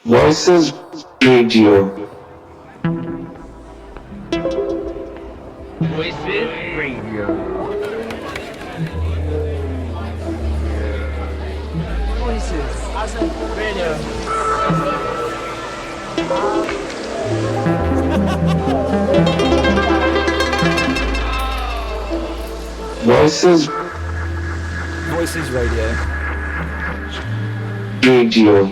Voices Radio. Voices Radio. Voices Radio. Voices Radio. Radio.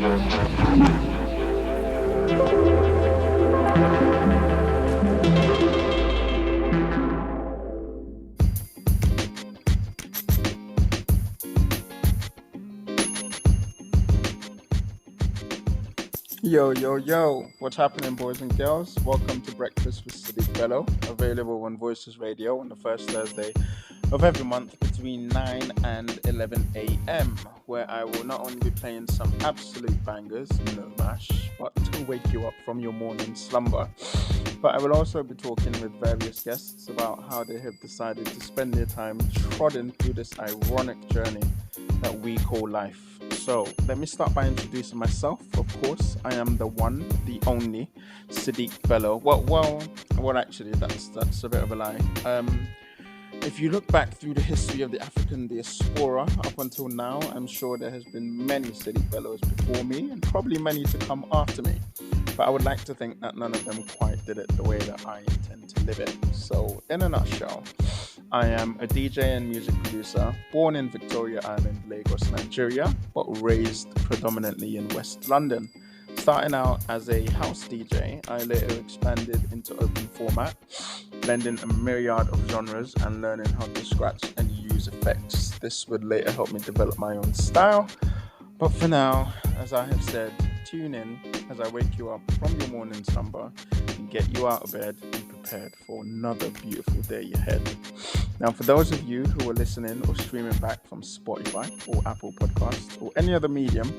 Yo, what's happening, boys and girls? Welcome to Breakfast with Sadiq Bello, available on Voices Radio on the first Thursday of every month between 9 and 11 a.m., where I will not only be playing some absolute bangers, no mash, but to wake you up from your morning slumber. But I will also be talking with various guests about how they have decided to spend their time trotting through this ironic journey that we call life. So let me start by introducing myself. Of course, I am the one, the only Sadiq Bello. Well, actually, that's a bit of a lie. If you look back through the history of the African diaspora up until now, I'm sure there has been many Sadiq Bellos before me and probably many to come after me. But I would like to think that none of them quite did it the way that I intend to live it. So in a nutshell, I am a DJ and music producer, born in Victoria Island, Lagos, Nigeria, but raised predominantly in West London. Starting out as a house DJ, I later expanded into open format, blending a myriad of genres and learning how to scratch and use effects. This would later help me develop my own style. But for now, as I have said, tune in as I wake you up from your morning slumber and get you out of bed and prepared for another beautiful day ahead. Now, for those of you who are listening or streaming back from Spotify or Apple Podcasts or any other medium,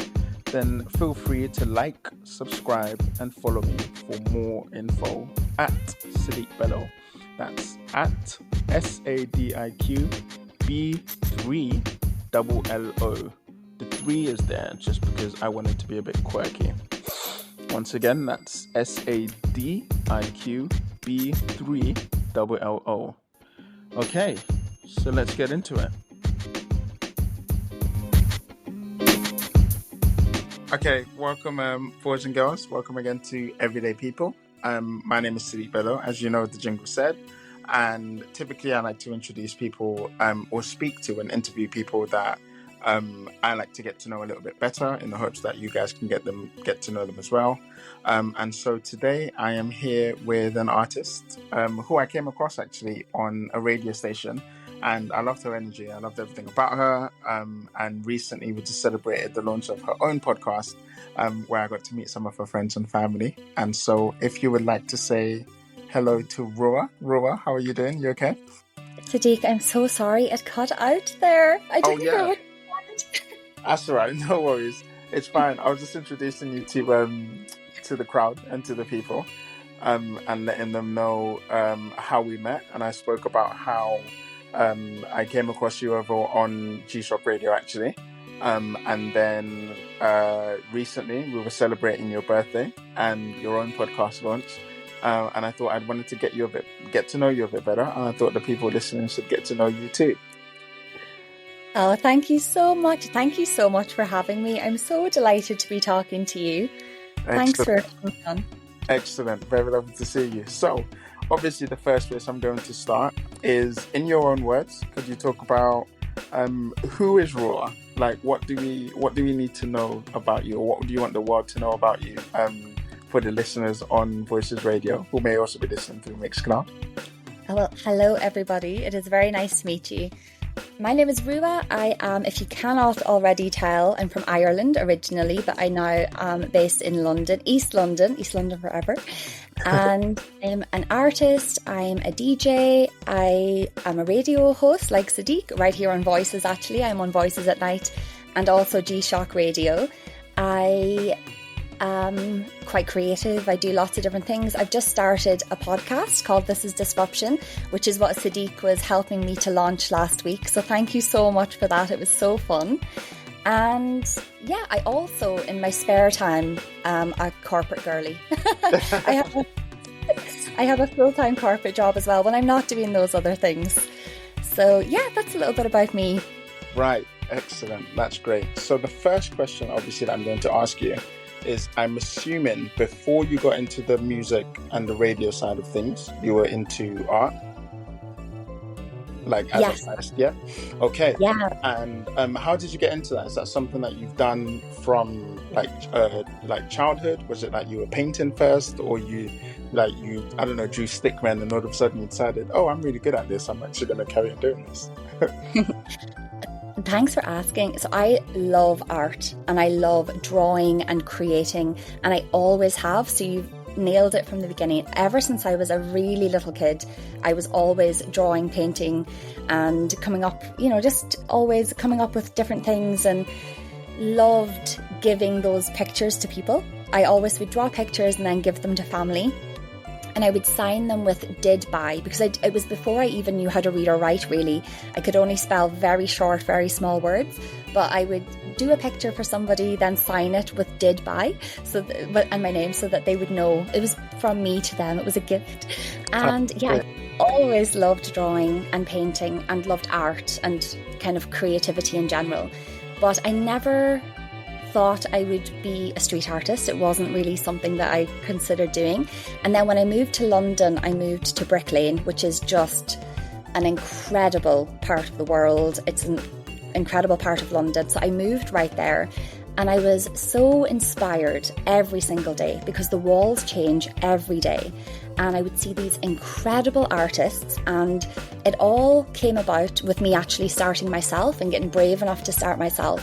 then feel free to like, subscribe, and follow me for more info at Sadiq Bello. That's at SADIQB3LLO. The 3 is there just because I want it to be a bit quirky. Once again, that's SADIQB3LLO. Okay, so let's get into it. Okay, welcome, boys and girls. Welcome again to Everyday People. My name is Sadiq Bello, as you know, the jingle said. And typically, I like to introduce people or speak to and interview people that I like to get to know a little bit better, in the hopes that you guys can get to know them as well. And so today, I am here with an artist who I came across actually on a radio station. And I loved her energy. I loved everything about her. And recently we just celebrated the launch of her own podcast, where I got to meet some of her friends and family. And so if you would like to say hello to RUA. RUA, how are you doing? You okay? Sadiq, I'm so sorry. It cut out there. I didn't know what you wanted. That's all right. No worries. It's fine. I was just introducing you to the crowd and to the people, and letting them know how we met. And I spoke about how I came across you over on G-Shock Radio, actually. And then recently we were celebrating your birthday and your own podcast launch. And I thought I'd wanted to get to know you a bit better. And I thought the people listening should get to know you too. Oh, thank you so much. Thank you so much for having me. I'm so delighted to be talking to you. Thanks for coming on. Excellent. Very lovely to see you. So, obviously, the first place I'm going to start is, in your own words, could you talk about who is RUA? Like, what do we need to know about you, or what do you want the world to know about you? For the listeners on Voices Radio, who may also be listening through Mixcloud. Well, hello everybody. It is very nice to meet you. My name is RUA. I am, if you cannot already tell, I'm from Ireland originally, but I now am based in London, East London forever. And I'm an artist, I'm a DJ, I am a radio host like Sadiq, right here on Voices actually. I'm on Voices at night and also G-Shock Radio. I quite creative. I do lots of different things. I've just started a podcast called This Is Disruption, which is what Sadiq was helping me to launch last week. So thank you so much for that. It was so fun. And yeah, I also, in my spare time, am a corporate girly. I have a full-time corporate job as well when I'm not doing those other things. So yeah, that's a little bit about me. Right, excellent. That's great. So the first question, obviously, that I'm going to ask you is, I'm assuming before you got into the music and the radio side of things, you were into art? Like as Yes. a first, yeah? Okay. Yeah. And how did you get into that? Is that something that you've done from like childhood? Was it like you were painting first, or you I don't know, drew stickmen and all of a sudden you decided, oh, I'm really good at this, I'm actually going to carry on doing this? Thanks for asking. So I love art and I love drawing and creating, and I always have. So you've nailed it from the beginning. Ever since I was a really little kid, I was always drawing, painting, and coming up, just always coming up with different things, and loved giving those pictures to people. I always would draw pictures and then give them to family. And I would sign them with did by, because it was before I even knew how to read or write, really. I could only spell very short, very small words. But I would do a picture for somebody, then sign it with did by, and my name, so that they would know it was from me to them. It was a gift. And yeah, I always loved drawing and painting and loved art and kind of creativity in general. But I never thought I would be a street artist. It wasn't really something that I considered doing. And then when I moved to London, I moved to Brick Lane, which is just an incredible part of the world. It's an incredible part of London. So I moved right there, and I was so inspired every single day because the walls change every day. And I would see these incredible artists, and it all came about with me actually starting myself and getting brave enough to start myself.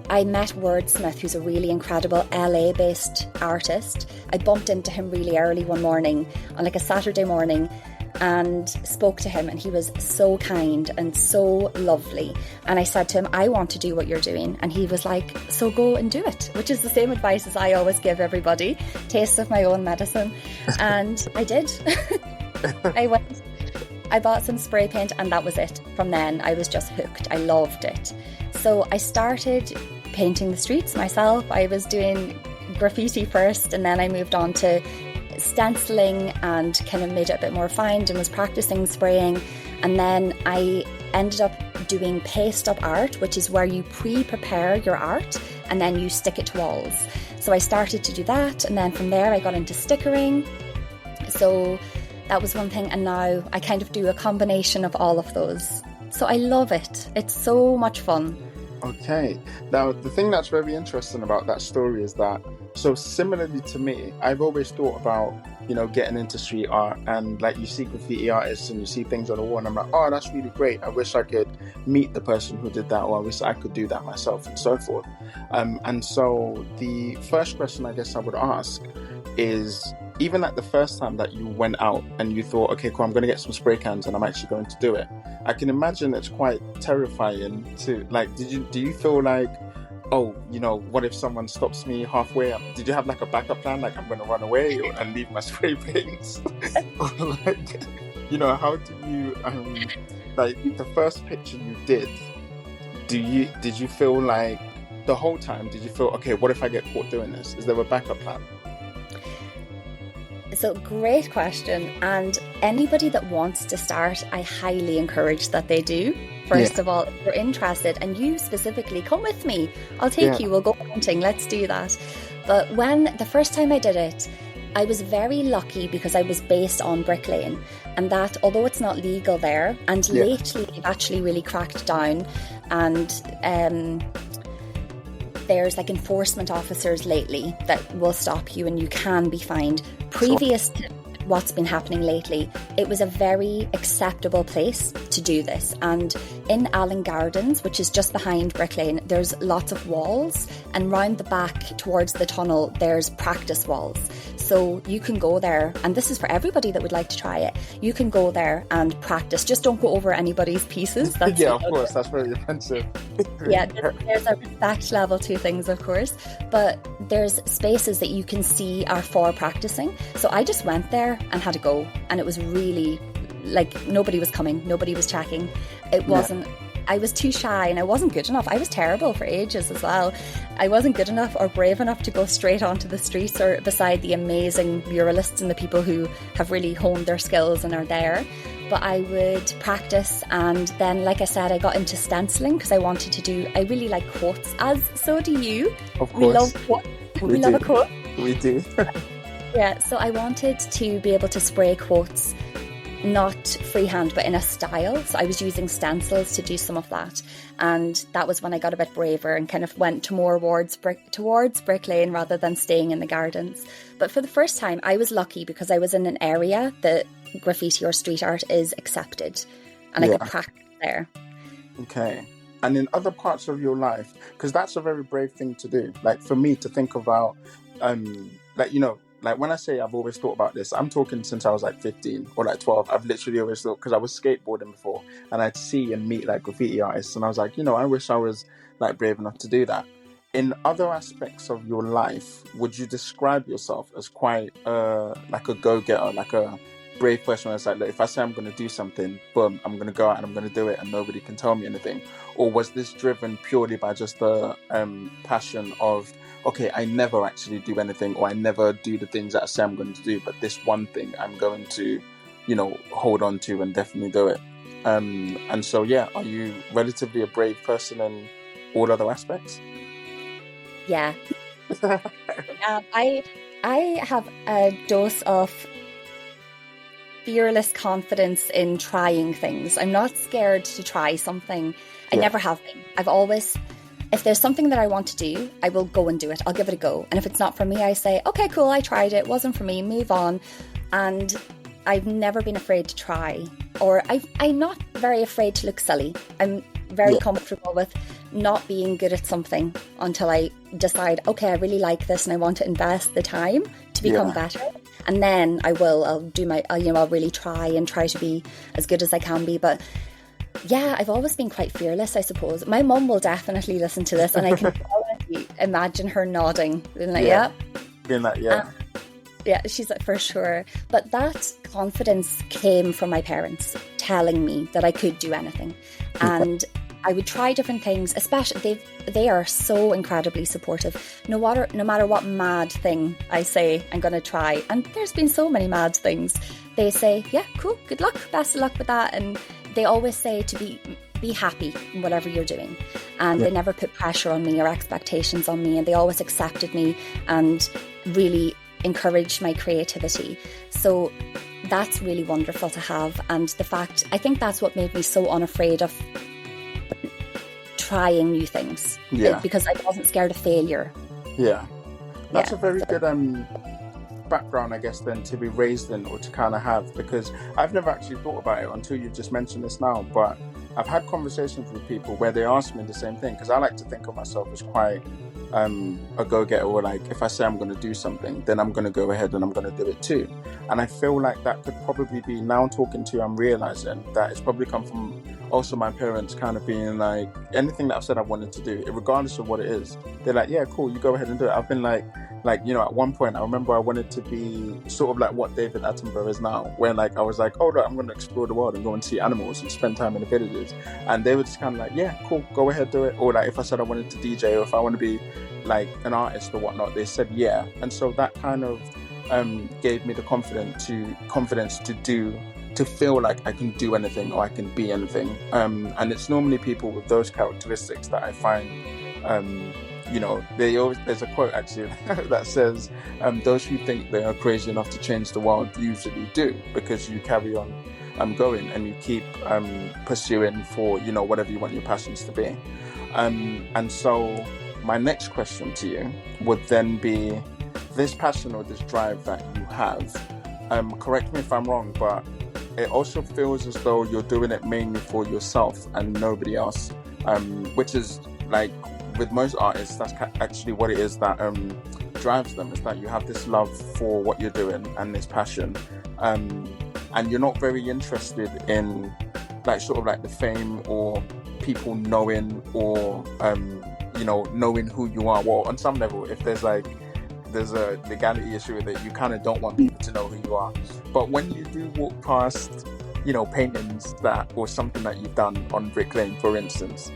I met Wordsmith, who's a really incredible LA-based artist. I bumped into him really early one morning on like a Saturday morning and spoke to him, and he was so kind and so lovely. And I said to him, I want to do what you're doing. And he was like, so go and do it, which is the same advice as I always give everybody, taste of my own medicine. And I did. I bought some spray paint, and that was it. From then, I was just hooked. I loved it. So I started painting the streets myself. I was doing graffiti first, and then I moved on to stenciling and kind of made it a bit more refined and was practicing spraying. And then I ended up doing paste up art, which is where you pre-prepare your art and then you stick it to walls. So I started to do that, and then from there I got into stickering. So that was one thing, and now I kind of do a combination of all of those. So I love it. It's so much fun. Okay. Now, the thing that's very interesting about that story is that, so similarly to me, I've always thought about, getting into street art, and like you see graffiti artists and you see things on the wall, and I'm like, oh, that's really great. I wish I could meet the person who did that, or I wish I could do that myself, and so forth. And so the first question I guess I would ask is, even like the first time that you went out and you thought, okay, cool, I'm going to get some spray cans and I'm actually going to do it, I can imagine it's quite terrifying to, like, do you feel like, oh, what if someone stops me halfway? Did you have like a backup plan, like I'm going to run away and leave my spray paints? Or like, how do you, like the first picture you did you feel like the whole time, did you feel, okay, what if I get caught doing this? Is there a backup plan? So great question. And anybody that wants to start, I highly encourage that they do. First of all, if you're interested, and you specifically, come with me. I'll take you, we'll go hunting, let's do that. But the first time I did it, I was very lucky because I was based on Brick Lane, and that, although it's not legal there, and lately they've actually really cracked down, and there's like enforcement officers lately that will stop you and you can be fined. Previous to what's been happening lately, it was a very acceptable place to do this. And in Allen Gardens, which is just behind Brick Lane, there's lots of walls, and round the back towards the tunnel there's practice walls. So you can go there, and this is for everybody that would like to try it. You can go there and practice. Just don't go over anybody's pieces. That's of course, that's very offensive. There's a respect level to things, of course, but there's spaces that you can see are for practicing. So I just went there and had a go, and it was really like nobody was coming, nobody was checking. It wasn't I was too shy and I wasn't good enough. I was terrible for ages as well. I wasn't good enough or brave enough to go straight onto the streets or beside the amazing muralists and the people who have really honed their skills and are there. But I would practice, and then, like I said, I got into stenciling because I really like quotes, as so do you. Of course. We love quotes. We love a quote. We do. Yeah, so I wanted to be able to spray quotes, not freehand, but in a style. So I was using stencils to do some of that. And that was when I got a bit braver and kind of went towards Brick Lane rather than staying in the gardens. But for the first time, I was lucky because I was in an area that graffiti or street art is accepted. And I could practice there. Okay. And in other parts of your life, because that's a very brave thing to do. Like for me to think about, like when I say I've always thought about this, I'm talking since I was like 15 or like 12. I've literally always thought, because I was skateboarding before and I'd see and meet like graffiti artists and I was like, I wish I was like brave enough to do that. In other aspects of your life, would you describe yourself as quite like a go-getter, like a brave person? It's like, look, if I say I'm going to do something, boom, I'm going to go out and I'm going to do it and nobody can tell me anything? Or was this driven purely by just the passion of, okay, I never actually do anything, or I never do the things that I say I'm going to do, but this one thing I'm going to, hold on to and definitely do it? And so, are you relatively a brave person in all other aspects? Yeah. I have a dose of fearless confidence in trying things. I'm not scared to try something. I never have been. I've always, if there's something that I want to do, I will go and do it. I'll give it a go. And if it's not for me, I say, okay, cool, I tried it. It wasn't for me, move on. And I've never been afraid to try. Or I'm not very afraid to look silly. I'm very comfortable with not being good at something until I decide, okay, I really like this and I want to invest the time to become better. And then I'll really try to be as good as I can be. But yeah, I've always been quite fearless, I suppose. My mum will definitely listen to this and I can already imagine her nodding. Being like, Being like, yeah, she's like, for sure. But that confidence came from my parents telling me that I could do anything. And I would try different things, especially they are so incredibly supportive. No matter what mad thing I say I'm going to try, and there's been so many mad things, they say, yeah, cool, good luck, best of luck with that. And they always say to be happy in whatever you're doing. And they never put pressure on me or expectations on me, and they always accepted me and really encouraged my creativity. So that's really wonderful to have. And I think that's what made me so unafraid of trying new things, because I wasn't scared of failure. That's a very good background, I guess, then to be raised in, or to kind of have, because I've never actually thought about it until you just mentioned this now. But I've had conversations with people where they ask me the same thing, because I like to think of myself as quite a go-getter, or like, if I say I'm going to do something, then I'm going to go ahead and I'm going to do it too. And I feel like that could probably be, now talking to you, I'm realizing that it's probably come from also my parents kind of being like, anything that I've said I wanted to do, regardless of what it is, they're like, yeah, cool, you go ahead and do it. I've been like, at one point, I remember I wanted to be sort of like what David Attenborough is now, where like, I was like, oh, look, I'm going to explore the world and go and see animals and spend time in the villages. And they were just kind of like, yeah, cool, go ahead, do it. Or like, if I said I wanted to DJ, or if I want to be like an artist or whatnot, they said, yeah. And so that kind of gave me the confidence to feel like I can do anything or I can be anything. And it's normally people with those characteristics that I find, there's a quote actually that says, those who think they are crazy enough to change the world usually do, because you carry on going and you keep pursuing for, whatever you want your passions to be. And so my next question to you would then be, this passion or this drive that you have, correct me if I'm wrong, but it also feels as though you're doing it mainly for yourself and nobody else, which is like, with most artists, that's actually what it is that drives them, is that you have this love for what you're doing and this passion, and you're not very interested in like sort of like the fame or people knowing, or knowing who you are. Well, on some level, if there's a legality issue with it, you kind of don't want people to know who you are. But when you do walk past paintings that, or something that you've done on Brick Lane, for instance,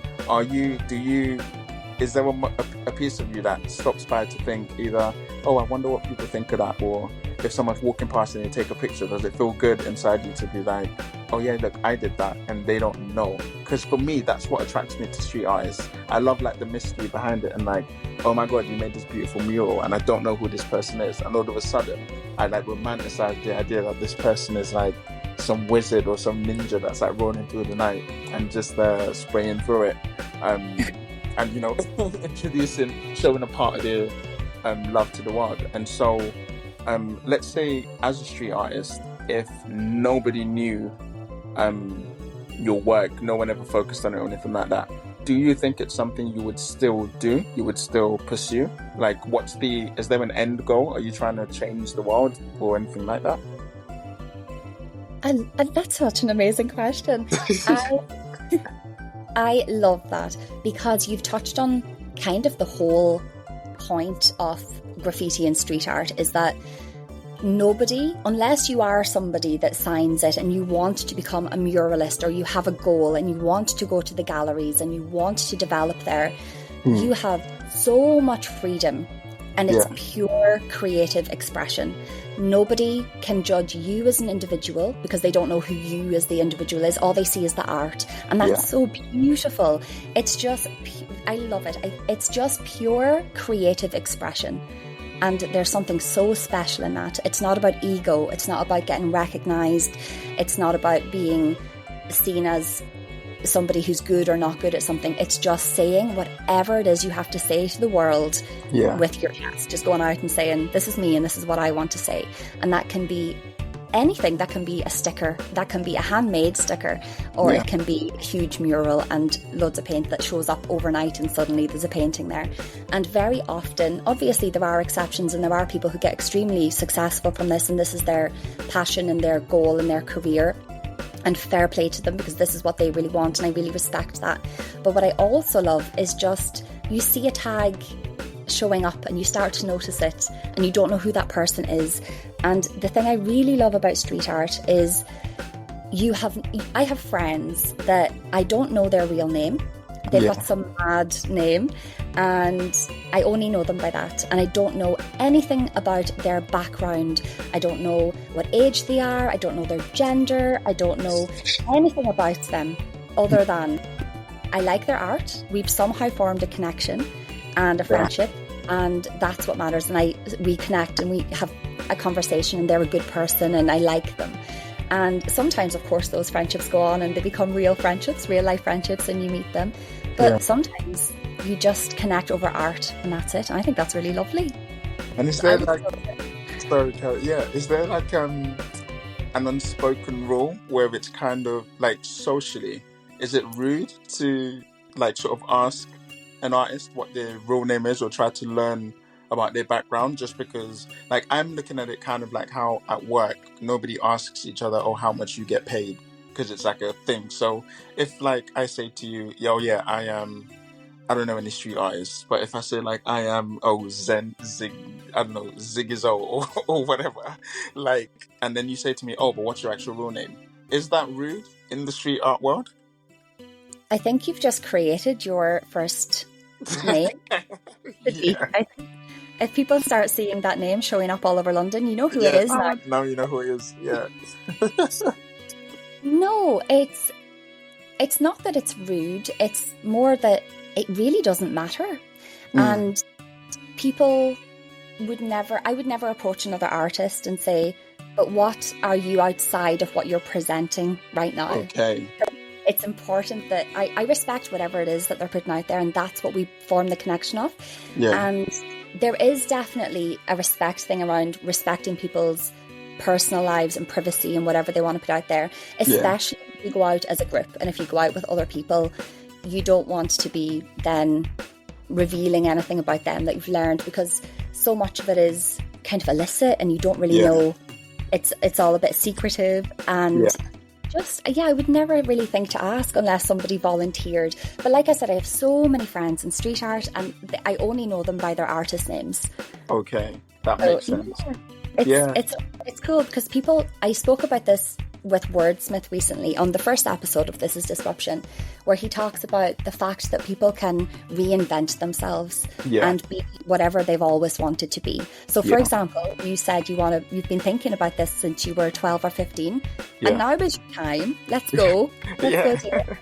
is there a piece of you that stops by to think either, oh, I wonder what people think of that, or if someone's walking past and they take a picture, does it feel good inside you to be like, oh yeah, look, I did that, and they don't know? Because for me, that's what attracts me to street artists. I love like the mystery behind it, and like, oh my god, you made this beautiful mural and I don't know who this person is, and all of a sudden I like romanticize the idea that this person is like some wizard or some ninja that's like rolling through the night and just spraying through it, and showing a part of their love to the world. And so let's say, as a street artist, if nobody knew your work, no one ever focused on it or anything like that, do you think it's something you would still do? You would still pursue? Like, is there an end goal? Are you trying to change the world or anything like that? And that's such an amazing question. I love that, because you've touched on kind of the whole point of graffiti and street art, is that nobody, unless you are somebody that signs it and you want to become a muralist, or you have a goal and you want to go to the galleries and you want to develop there, you have so much freedom, and it's pure creative expression. Nobody can judge you as an individual because they don't know who you as the individual is. All they see is the art, and that's so beautiful. It's just, I love it. It's just pure creative expression. And there's something so special in that. It's not about ego. It's not about getting recognised. It's not about being seen as somebody who's good or not good at something. It's just saying whatever it is you have to say to the world with your chest. Just going out and saying, this is me and this is what I want to say. And that can be anything. That can be a sticker. That can be a handmade sticker. Or it can be a huge mural and loads of paint that shows up overnight and suddenly there's a painting there. And very often, obviously there are exceptions, and there are people who get extremely successful from this, and this is their passion and their goal and their career. And fair play to them, because this is what they really want, and I really respect that. But what I also love is just, you see a tag showing up and you start to notice it and you don't know who that person is. And the thing I really love about street art is I have friends that I don't know their real name. They've got some mad name, and I only know them by that. And I don't know anything about their background. I don't know what age they are. I don't know their gender. I don't know anything about them other than I like their art. We've somehow formed a connection and a friendship, and that's what matters. And we connect and we have a conversation, and they're a good person and I like them. And sometimes, of course, those friendships go on and they become real friendships, real life friendships, and you meet them. But sometimes you just connect over art, and that's it. And I think that's really lovely. And is there is there like an unspoken rule where it's kind of like socially, is it rude to like sort of ask an artist what their real name is, or try to learn about their background, just because like I'm looking at it kind of like how at work nobody asks each other, oh, how much you get paid, because it's like a thing. So if like I say to you, I don't know any street artists, but if I say like I am Ziggizo or whatever, like, and then you say to me, oh, but what's your actual real name? Is that rude in the street art world? I think you've just created your first name. If people start seeing that name showing up all over London, you know who it is now. Now you know who it is, No, it's not that it's rude. It's more that it really doesn't matter. And people I would never approach another artist and say, but what are you outside of what you're presenting right now? Okay. It's important that I respect whatever it is that they're putting out there, and that's what we form the connection of. And there is definitely a respect thing around respecting people's personal lives and privacy and whatever they want to put out there, especially if you go out as a group and if you go out with other people. You don't want to be then revealing anything about them that you've learned, because so much of it is kind of illicit and you don't really know. It's all a bit secretive, and I would never really think to ask unless somebody volunteered. But like I said, I have so many friends in street art and I only know them by their artist names. Okay, that makes sense. It's cool because I spoke about this with Wordsmith recently on the first episode of This Is Disruption, where he talks about the fact that people can reinvent themselves and be whatever they've always wanted to be. So, for example, you said you've been thinking about this since you were 12 or 15, and now is your time. Let's go. Let's go do it.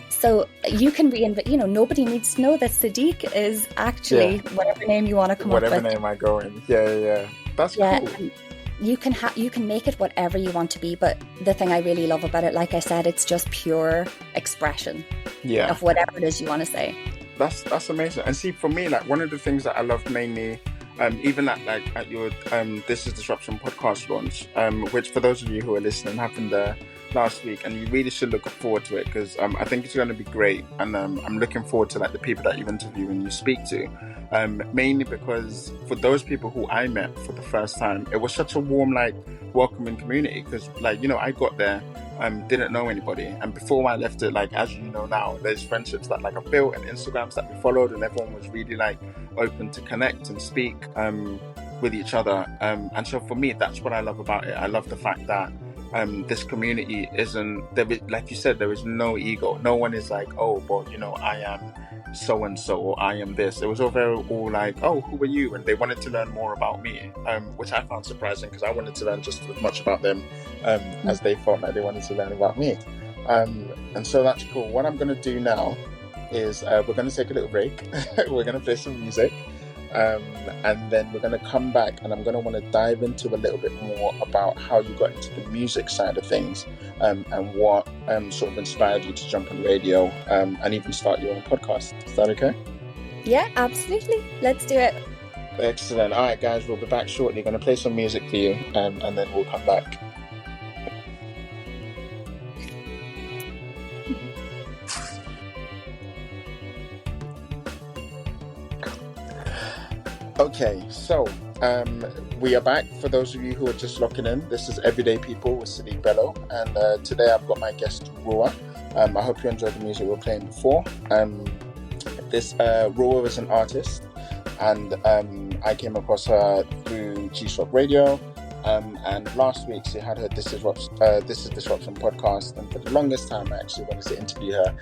So you can reinvent, nobody needs to know that Sadiq is actually whatever name you want to come up with. Whatever name I go in. Yeah. That's cool. You can make it whatever you want to be, but the thing I really love about it, like I said, it's just pure expression of whatever it is you want to say. That's amazing. And see, for me, like one of the things that I love mainly, even at your This Is Disruption podcast launch, which for those of you who are listening happened last week, and you really should look forward to it, because I think it's going to be great, and I'm looking forward to the people that you interview and you speak to, mainly because for those people who I met for the first time, it was such a warm, welcoming community, because I got there, didn't know anybody, and before I left it, as you know now, there's friendships that I've built and Instagrams that we followed, and everyone was really open to connect and speak with each other, and so for me, that's what I love about it. I love the fact that this community isn't there, like you said, there is no ego. No one is oh, but I am so and so, or I am this. It was all oh, who are you? And they wanted to learn more about me, which I found surprising, because I wanted to learn just as much about them as they felt like they wanted to learn about me. And so that's cool. What I'm going to do now is we're going to take a little break. We're going to play some music. And then we're going to come back, and I'm going to want to dive into a little bit more about how you got into the music side of things, and what sort of inspired you to jump on radio, and even start your own podcast. Is that okay? Yeah, absolutely. Let's do it. Excellent. All right, guys, we'll be back shortly. Going to play some music for you, and then we'll come back. Okay, so we are back. For those of you who are just locking in, this is Everyday People with Sadiq Bello, and today I've got my guest RUA. I hope you enjoyed the music we were playing before. This RUA is an artist, and I came across her through G-Shock Radio, and last week she had her This Is Disruption podcast, and for the longest time I actually wanted to interview her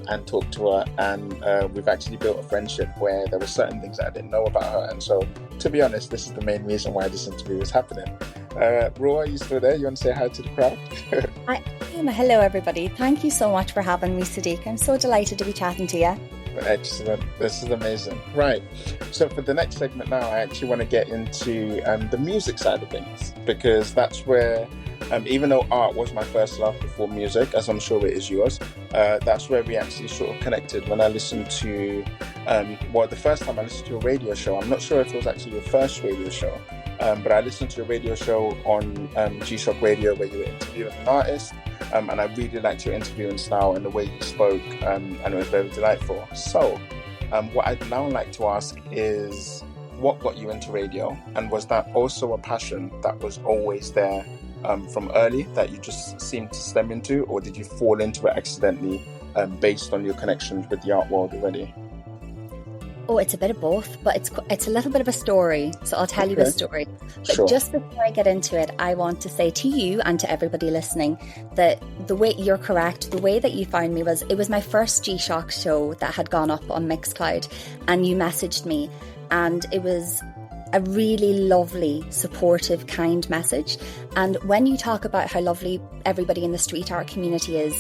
and talk to her, and we've actually built a friendship where there were certain things that I didn't know about her, and so to be honest, this is the main reason why this interview is happening. RUA, are you still there? You want to say hi to the crowd? I am. Hello everybody, thank you so much for having me, Sadiq. I'm so delighted to be chatting to you. Excellent. This is amazing. Right. So for the next segment now, I actually want to get into the music side of things, because that's where, even though art was my first love before music, as I'm sure it is yours, that's where we actually sort of connected when I listened to, the first time I listened to a radio show. I'm not sure if it was actually your first radio show, but I listened to a radio show on G-Shock Radio where you were interviewing an artist. And I really liked your interviewing style and the way you spoke, and it was very delightful. So, what I'd now like to ask is, what got you into radio? And was that also a passion that was always there from early, that you just seemed to stem into, or did you fall into it accidentally based on your connections with the art world already? Oh, it's a bit of both, but it's a little bit of a story, so I'll tell you a story. But Sure. just before I get into it, I want to say to you and to everybody listening that the way you're correct, the way that you found me was, it was my first G-Shock show that had gone up on Mixcloud, and you messaged me, and it was a really lovely, supportive, kind message. And when you talk about how lovely everybody in the street art community is,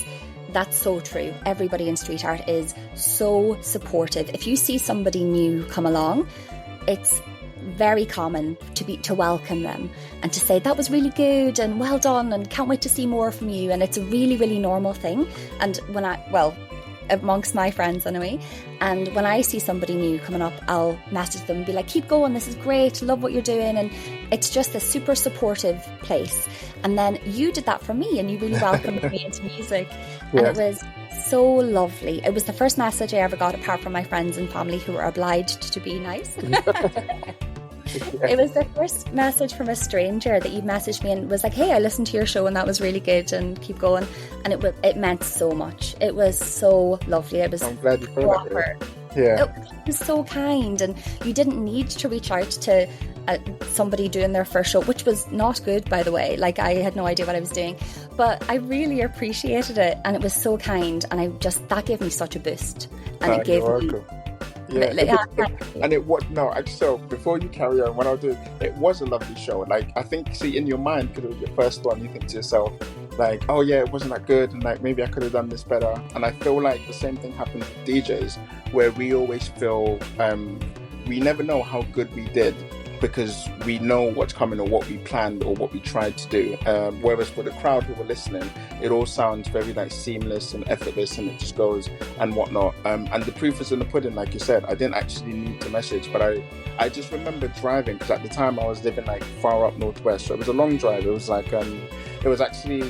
that's so true. Everybody in street art is so supportive. If you see somebody new come along, it's very common to welcome them and to say, that was really good and well done and can't wait to see more from you. And it's a really, really normal thing. And amongst my friends anyway, and when I see somebody new coming up, I'll message them and be like, keep going, this is great, love what you're doing. And it's just a super supportive place. And then you did that for me, and you really welcomed me into music. And it was so lovely. It was the first message I ever got, apart from my friends and family who were obliged to be nice. It was the first message from a stranger that you messaged me and was like, hey, I listened to your show and that was really good and keep going. And it meant so much. It was so lovely. It was I'm glad you felt proper. Yeah. It was so kind, and you didn't need to reach out to somebody doing their first show, which was not good, by the way. Like, I had no idea what I was doing, but I really appreciated it, and it was so kind, and that gave me such a boost, and it gave me. Yeah, and it was so before you carry on, what I'll do, it was a lovely show. Like, I think, see, in your mind, because it was your first one, you think to yourself, like, oh yeah, it wasn't that good, and like maybe I could have done this better. And I feel like the same thing happens with DJs, where we always feel we never know how good we did, because we know what's coming or what we planned or what we tried to do. Whereas for the crowd who were listening, it all sounds very like seamless and effortless, and it just goes and whatnot. And the proof is in the pudding, like you said. I didn't actually need to message, but I just remember driving, because at the time I was living like far up northwest, so it was a long drive. It was like it was actually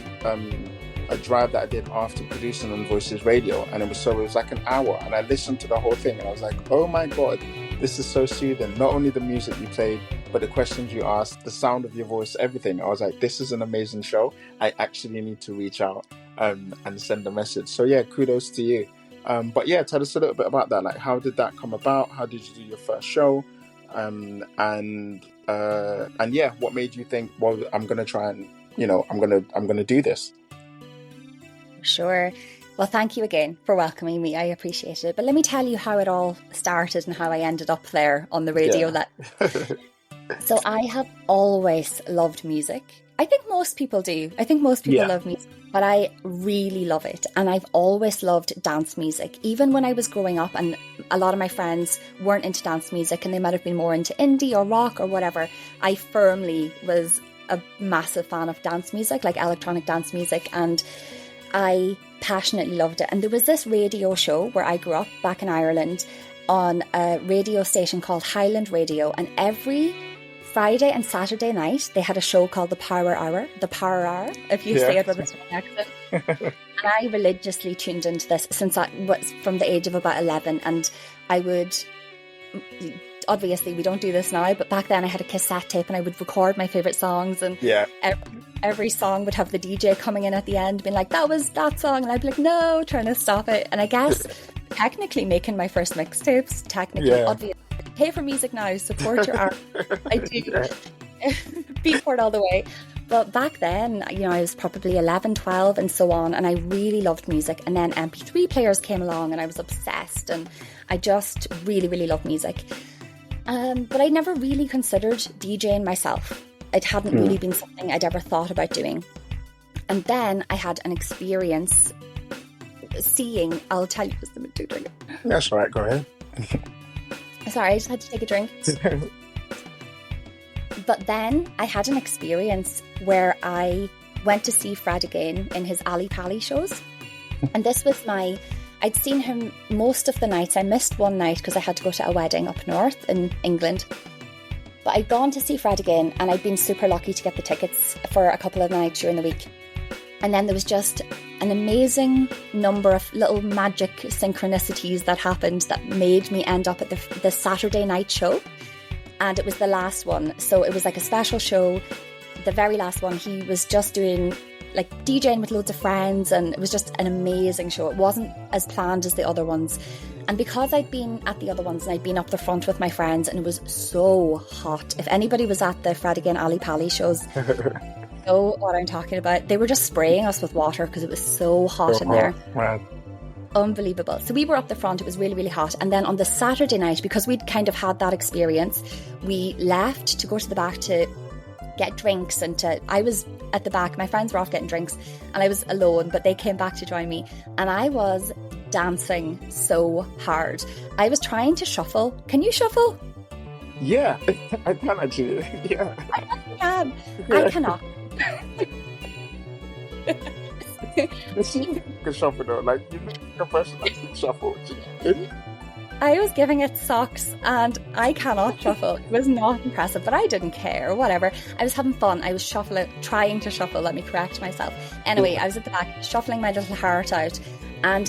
a drive that I did after producing on Voices Radio, and it was like an hour, and I listened to the whole thing, and I was like, oh my god, this is so soothing. Not only the music you played, but the questions you asked, the sound of your voice, everything. I was like, this is an amazing show. I actually need to reach out and send a message. So yeah, kudos to you. But yeah, tell us a little bit about that. Like, how did that come about? How did you do your first show? And yeah, what made you think, well, I'm going to try and, I'm going to do this? Sure. Well, thank you again for welcoming me. I appreciate it. But let me tell you how it all started and how I ended up there on the radio. Yeah. So I have always loved music. I think most people do. I think most people love music, but I really love it. And I've always loved dance music. Even when I was growing up, and a lot of my friends weren't into dance music and they might have been more into indie or rock or whatever, I firmly was a massive fan of dance music, like electronic dance music. And I passionately loved it. And there was this radio show where I grew up back in Ireland on a radio station called Highland Radio, and every Friday and Saturday night they had a show called the Power Hour, if you say it with a strong accent. And I religiously tuned into this since I was from the age of about 11, and I would, obviously we don't do this now, but back then I had a cassette tape and I would record my favourite songs, and every song would have the DJ coming in at the end being like, that was that song, and I'd be like, no, trying to stop it. And I guess technically making my first mixtapes, obviously pay for music now, support your art. I do. Be for it all the way. But back then, I was probably 11, 12 and so on, and I really loved music. And then MP3 players came along and I was obsessed, and I just really, really loved music. But I never really considered DJing myself. It hadn't really been something I'd ever thought about doing. And then I had an experience seeing, I'll tell you just a minute to drink. That's all right, go ahead. Sorry, I just had to take a drink. But then I had an experience where I went to see Fred again in his Ali Pali shows. And this was I'd seen him most of the nights. I missed one night because I had to go to a wedding up north in England. But I'd gone to see Fred again, and I'd been super lucky to get the tickets for a couple of nights during the week. And then there was just an amazing number of little magic synchronicities that happened that made me end up at the Saturday night show. And it was the last one. So it was like a special show. The very last one, he was just doing like DJing with loads of friends, and it was just an amazing show. It wasn't as planned as the other ones. And because I'd been at the other ones and I'd been up the front with my friends, and it was so hot. If anybody was at the Fred again Ali Pali shows, know what I'm talking about. They were just spraying us with water because it was so hot in there. Wow. Unbelievable. So we were up the front, it was really, really hot. And then on the Saturday night, because we'd kind of had that experience, we left to go to the back to get drinks, and I was at the back, my friends were off getting drinks, and I was alone, but they came back to join me, and I was dancing so hard. I was trying to shuffle. Can you shuffle? Yeah, I can actually. Yeah. I can. Yeah. I cannot. You can shuffle though, like you look like a person that can shuffle. I was giving it socks, and I cannot shuffle. It was not impressive, but I didn't care, whatever. I was having fun. I was trying to shuffle, let me correct myself. Anyway, I was at the back shuffling my little heart out, and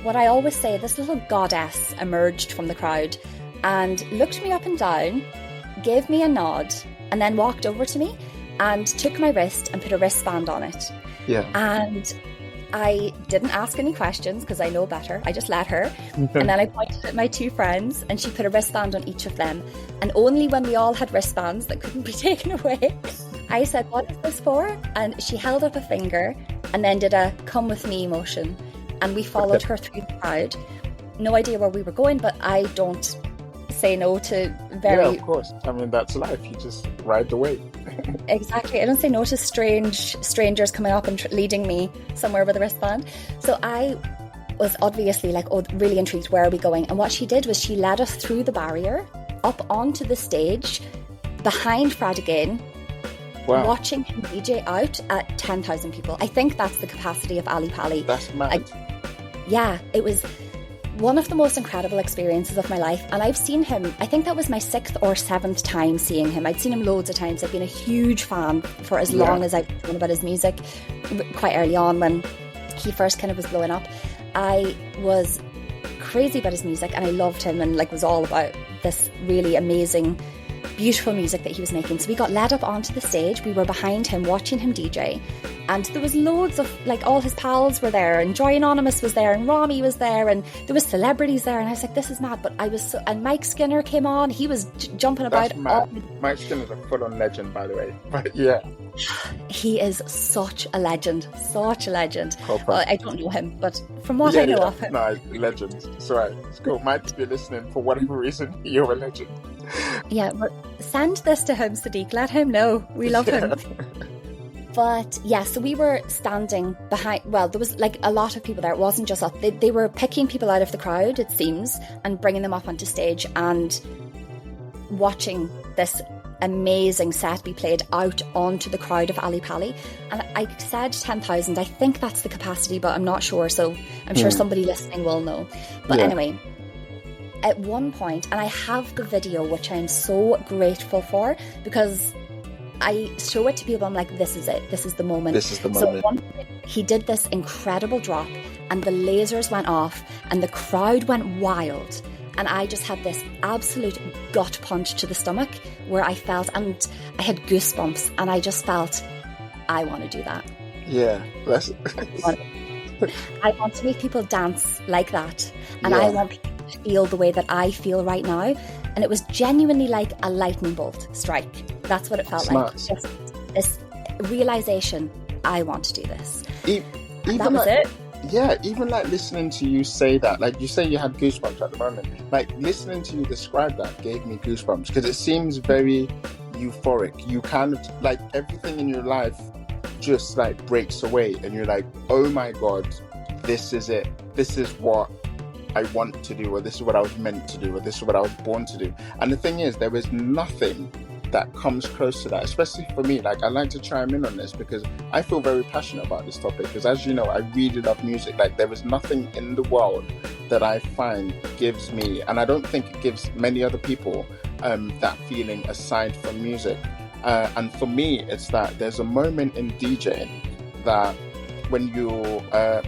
what I always say, this little goddess emerged from the crowd and looked me up and down, gave me a nod, and then walked over to me and took my wrist and put a wristband on it. Yeah. And I didn't ask any questions because I know better. I just let her. And then I pointed at my two friends and she put a wristband on each of them. And only when we all had wristbands that couldn't be taken away, I said, "What is this for?" And she held up a finger and then did a "come with me" motion. And we followed her through the crowd. No idea where we were going, but I don't say no to very... Yeah, of course. I mean, that's life. You just ride the wave. Exactly. I don't say no to strangers coming up and leading me somewhere with a wristband. So I was obviously like, oh, really intrigued. Where are we going? And what she did was she led us through the barrier up onto the stage behind Fred again, watching him DJ out at 10,000 people. I think that's the capacity of Ali Pali. That's mad. Yeah, it was one of the most incredible experiences of my life. And I've seen him, I think that was my 6th or 7th time seeing him. I'd seen him loads of times. I've been a huge fan for as long as I've known about his music. Quite early on when he first kind of was blowing up, I was crazy about his music and I loved him and like was all about this really amazing, beautiful music that he was making. So we got led up onto the stage. We were behind him watching him DJ. And there was loads of, like, all his pals were there, and Joy Anonymous was there, and Rami was there, and there was celebrities there, and I was like, this is mad. But I was so, and Mike Skinner came on, he was jumping about. That's mad. Mike Skinner's a full-on legend, by the way. But yeah. He is such a legend. Well, I don't know him, but from what I know of him. No, legend. It's all right. It's cool. Might be listening for whatever reason. You're a legend. Yeah, but send this to him, Sadiq. Let him know. We love him. But yeah, so we were standing behind, well, there was like a lot of people there. It wasn't just us. They were picking people out of the crowd, it seems, and bringing them up onto stage and watching this amazing set be played out onto the crowd of Ali Pali. And I said 10,000. I think that's the capacity, but I'm not sure. So I'm sure somebody listening will know. But anyway, at one point, and I have the video, which I'm so grateful for, because I show it to people, I'm like, this is it. This is the moment. So he did this incredible drop and the lasers went off and the crowd went wild. And I just had this absolute gut punch to the stomach where I felt, and I had goosebumps, and I just felt, I want to do that. Yeah. I want to make people dance like that. And I want people to feel the way that I feel right now. And it was genuinely like a lightning bolt strike. That's what it felt like. Just this realization, I want to do this. Even that was it. Yeah, even like listening to you say that, like you say you had goosebumps at the moment, like listening to you describe that gave me goosebumps because it seems very euphoric. You kind of like everything in your life just like breaks away and you're like, oh my God, this is it. This is what I want to do, or this is what I was meant to do, or this is what I was born to do. And the thing is, there is nothing that comes close to that, especially for me. Like, I like to chime in on this because I feel very passionate about this topic because, as you know, I really love music. Like, there is nothing in the world that I find gives me, and I don't think it gives many other people that feeling aside from music. And for me, it's that there's a moment in DJing that when you're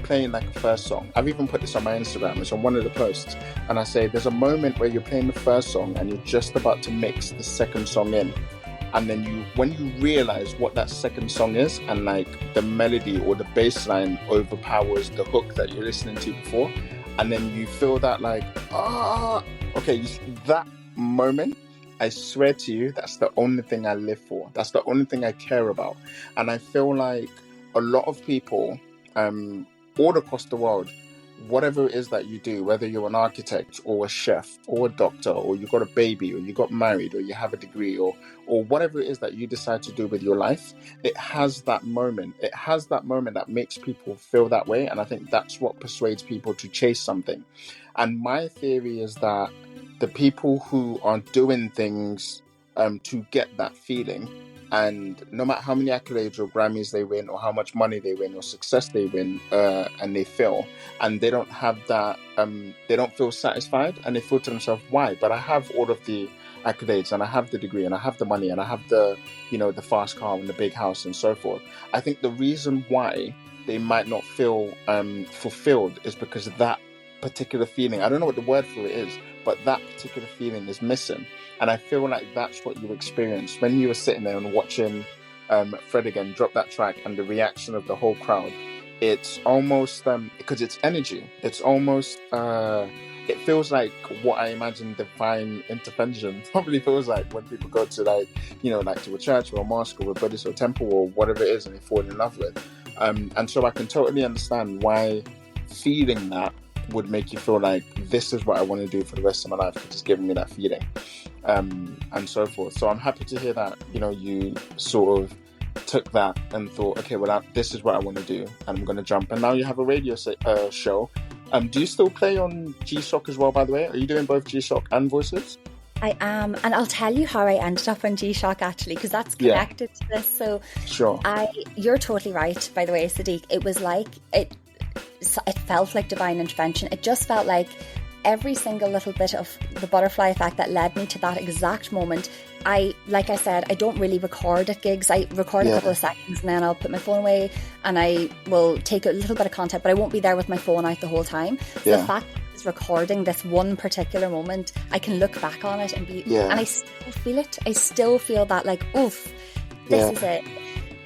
playing like a first song, I've even put this on my Instagram, it's on one of the posts, and I say there's a moment where you're playing the first song and you're just about to mix the second song in, and then when you realize what that second song is and like the melody or the bass line overpowers the hook that you're listening to before, and then you feel that like, that moment, I swear to you, that's the only thing I live for. That's the only thing I care about. And I feel like a lot of people all across the world, whatever it is that you do, whether you're an architect or a chef or a doctor, or you got a baby, or you got married, or you have a degree, or whatever it is that you decide to do with your life, it has that moment. It has that moment that makes people feel that way. And I think that's what persuades people to chase something. And my theory is that the people who are doing things to get that feeling, and no matter how many accolades or Grammys they win, or how much money they win, or success they win, and they feel, and they don't have that, they don't feel satisfied, and they feel to themselves, why? But I have all of the accolades, and I have the degree, and I have the money, and I have the, the fast car and the big house and so forth. I think the reason why they might not feel fulfilled is because of that particular feeling. I don't know what the word for it is, but that particular feeling is missing. And I feel like that's what you experienced when you were sitting there and watching Fred again drop that track, and the reaction of the whole crowd. it's almost because it's energy. It's almost it feels like what I imagine divine intervention probably feels like when people go to like to a church or a mosque or a Buddhist or temple or whatever it is, and they fall in love with. And so I can totally understand why feeling that would make you feel like this is what I want to do for the rest of my life, because it's giving me that feeling, and so forth. So I'm happy to hear that you sort of took that and thought, okay, well, this is what I want to do, and I'm going to jump. And now you have a radio show. Do you still play on G-Shock as well, by the way? Are you doing both G-Shock and voices? I am, and I'll tell you how I ended up on G-Shock actually, because that's connected to this. So sure, you're totally right, by the way, Sadiq. It was like it felt like divine intervention. It just felt like every single little bit of the butterfly effect that led me to that exact moment. Like I said, I don't really record at gigs. I record a couple of seconds and then I'll put my phone away and I will take a little bit of content, but I won't be there with my phone out the whole time. So the fact that I was recording this one particular moment, I can look back on it and and I still feel it. I still feel that like, oof, this is it.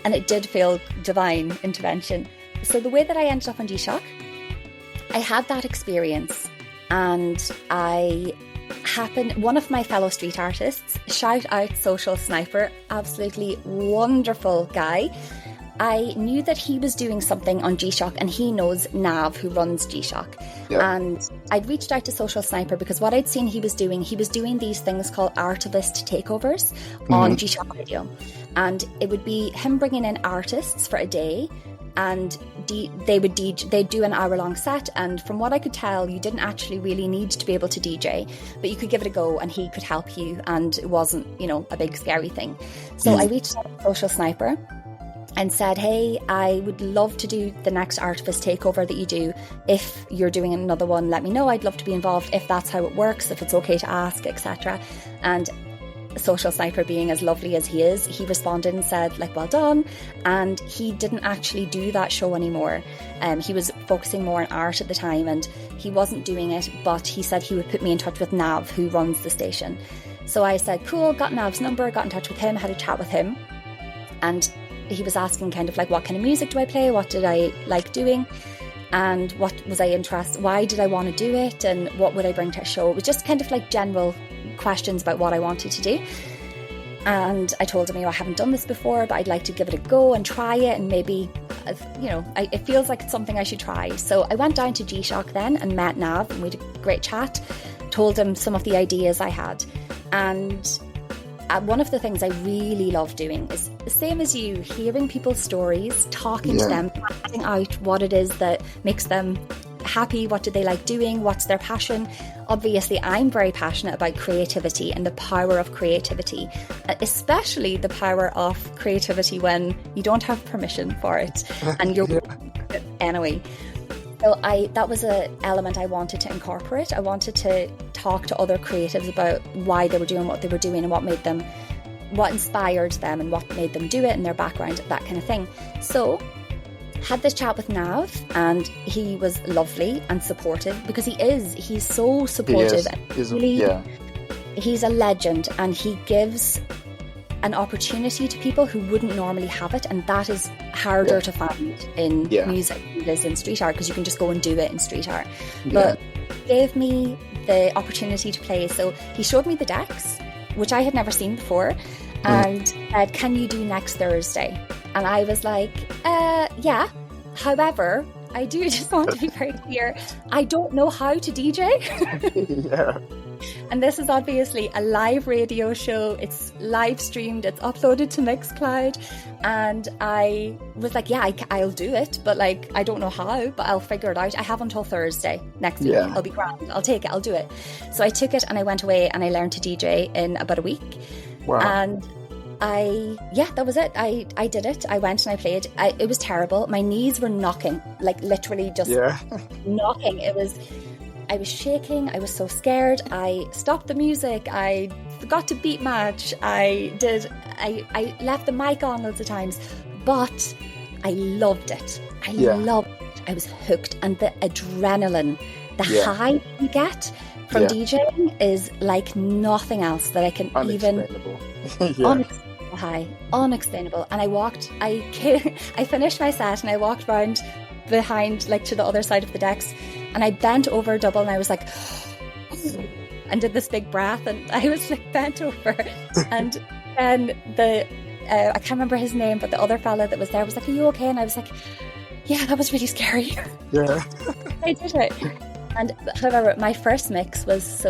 And it did feel divine intervention. So the way that I ended up on G-Shock, I had that experience, and one of my fellow street artists, shout out Social Sniper, absolutely wonderful guy. I knew that he was doing something on G-Shock, and he knows Nav, who runs G-Shock. And I'd reached out to Social Sniper because what I'd seen he was doing these things called artivist takeovers on G-Shock Radio. And it would be him bringing in artists for a day, and they'd do an hour-long set, and from what I could tell, you didn't actually really need to be able to DJ, but you could give it a go and he could help you, and it wasn't, a big scary thing. So I reached out to Social Sniper and said, hey, I would love to do the next artivist takeover that you do. If you're doing another one, let me know. I'd love to be involved, if that's how it works, if it's okay to ask, etc. And Social Sniper, being as lovely as he is, he responded and said, like, well done. And he didn't actually do that show anymore. He was focusing more on art at the time, and he wasn't doing it, but he said he would put me in touch with Nav, who runs the station. So I said, cool, got Nav's number, got in touch with him, had a chat with him, and he was asking kind of like, what kind of music do I play, what did I like doing, and what was I interested, why did I want to do it, and what would I bring to a show. It was just kind of like general questions about what I wanted to do. And I told him, I haven't done this before, but I'd like to give it a go and try it, and maybe it feels like it's something I should try. So I went down to G-Shock then and met Nav, and we had a great chat, told him some of the ideas I had. And one of the things I really love doing is the same as you, hearing people's stories, talking to them, finding out what it is that makes them happy, what do they like doing, what's their passion. Obviously, I'm very passionate about creativity and the power of creativity, especially the power of creativity when you don't have permission for it and you're anyway. So that was an element I wanted to incorporate. I wanted to talk to other creatives about why they were doing what they were doing and what inspired them and what made them do it and their background, that kind of thing. So had this chat with Nav, and he was lovely and supportive, because he's so supportive. He's a legend, and he gives an opportunity to people who wouldn't normally have it, and that is harder to find in music than it is in street art, because you can just go and do it in street art. But he gave me the opportunity to play. So he showed me the decks, which I had never seen before, and said, can you do next Thursday? And I was like, yeah. However, I do just want to be very clear, I don't know how to DJ. And this is obviously a live radio show. It's live streamed, it's uploaded to Mixcloud. And I was like, yeah, I'll do it, but like, I don't know how, but I'll figure it out. I have until Thursday next week. I'll be grand. I'll take it. I'll do it. So I took it and I went away and I learned to DJ in about a week. Wow. And that was it. I did it. I went and I played. It was terrible. My knees were knocking, like literally just knocking. I was shaking. I was so scared. I stopped the music. I forgot to beat match. I left the mic on loads of times, but I loved it. I loved it. I was hooked. And the adrenaline, the high you get from DJing is like nothing else that I can even... Unexplainable. And I finished my set and I walked around behind, like to the other side of the decks, and I bent over double, and I was like, and did this big breath, and I was like bent over, and then the I can't remember his name, but the other fella that was there was like, "Are you okay?" And I was like, "Yeah, that was really scary." Yeah. I did it. And however, my first mix was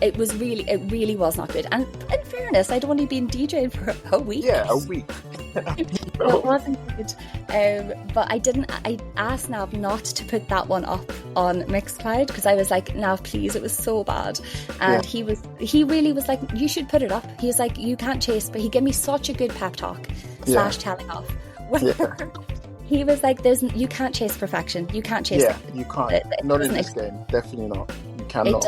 it really was not good. And in fairness, I'd only been DJing for a week. Yeah, a week. So it wasn't good. But I asked Nav not to put that one up on Mixcloud, because I was like, Nav, please, it was so bad. And he really was like, you should put it up. He was like, you can't chase, but he gave me such a good pep talk / telling off. He was like, you can't chase perfection. You can't chase it. You can't. Not in this game. Definitely not. You cannot.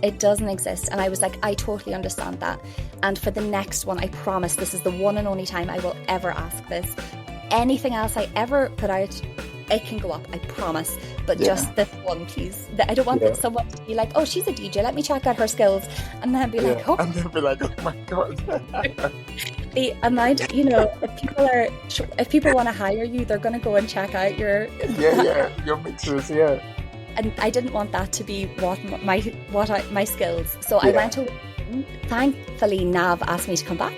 It doesn't exist. And I was like, I totally understand that. And for the next one, I promise this is the one and only time I will ever ask this. Anything else I ever put out, it can go up, I promise. But just this one, please. I don't want someone to be like, oh, she's a DJ, let me check out her skills. And then be like, oh. And then be like, oh my God. The amount, if people want to hire you, they're going to go and check out your your mixes, yeah. And I didn't want that to be my skills. So I went away. Thankfully, Nav asked me to come back,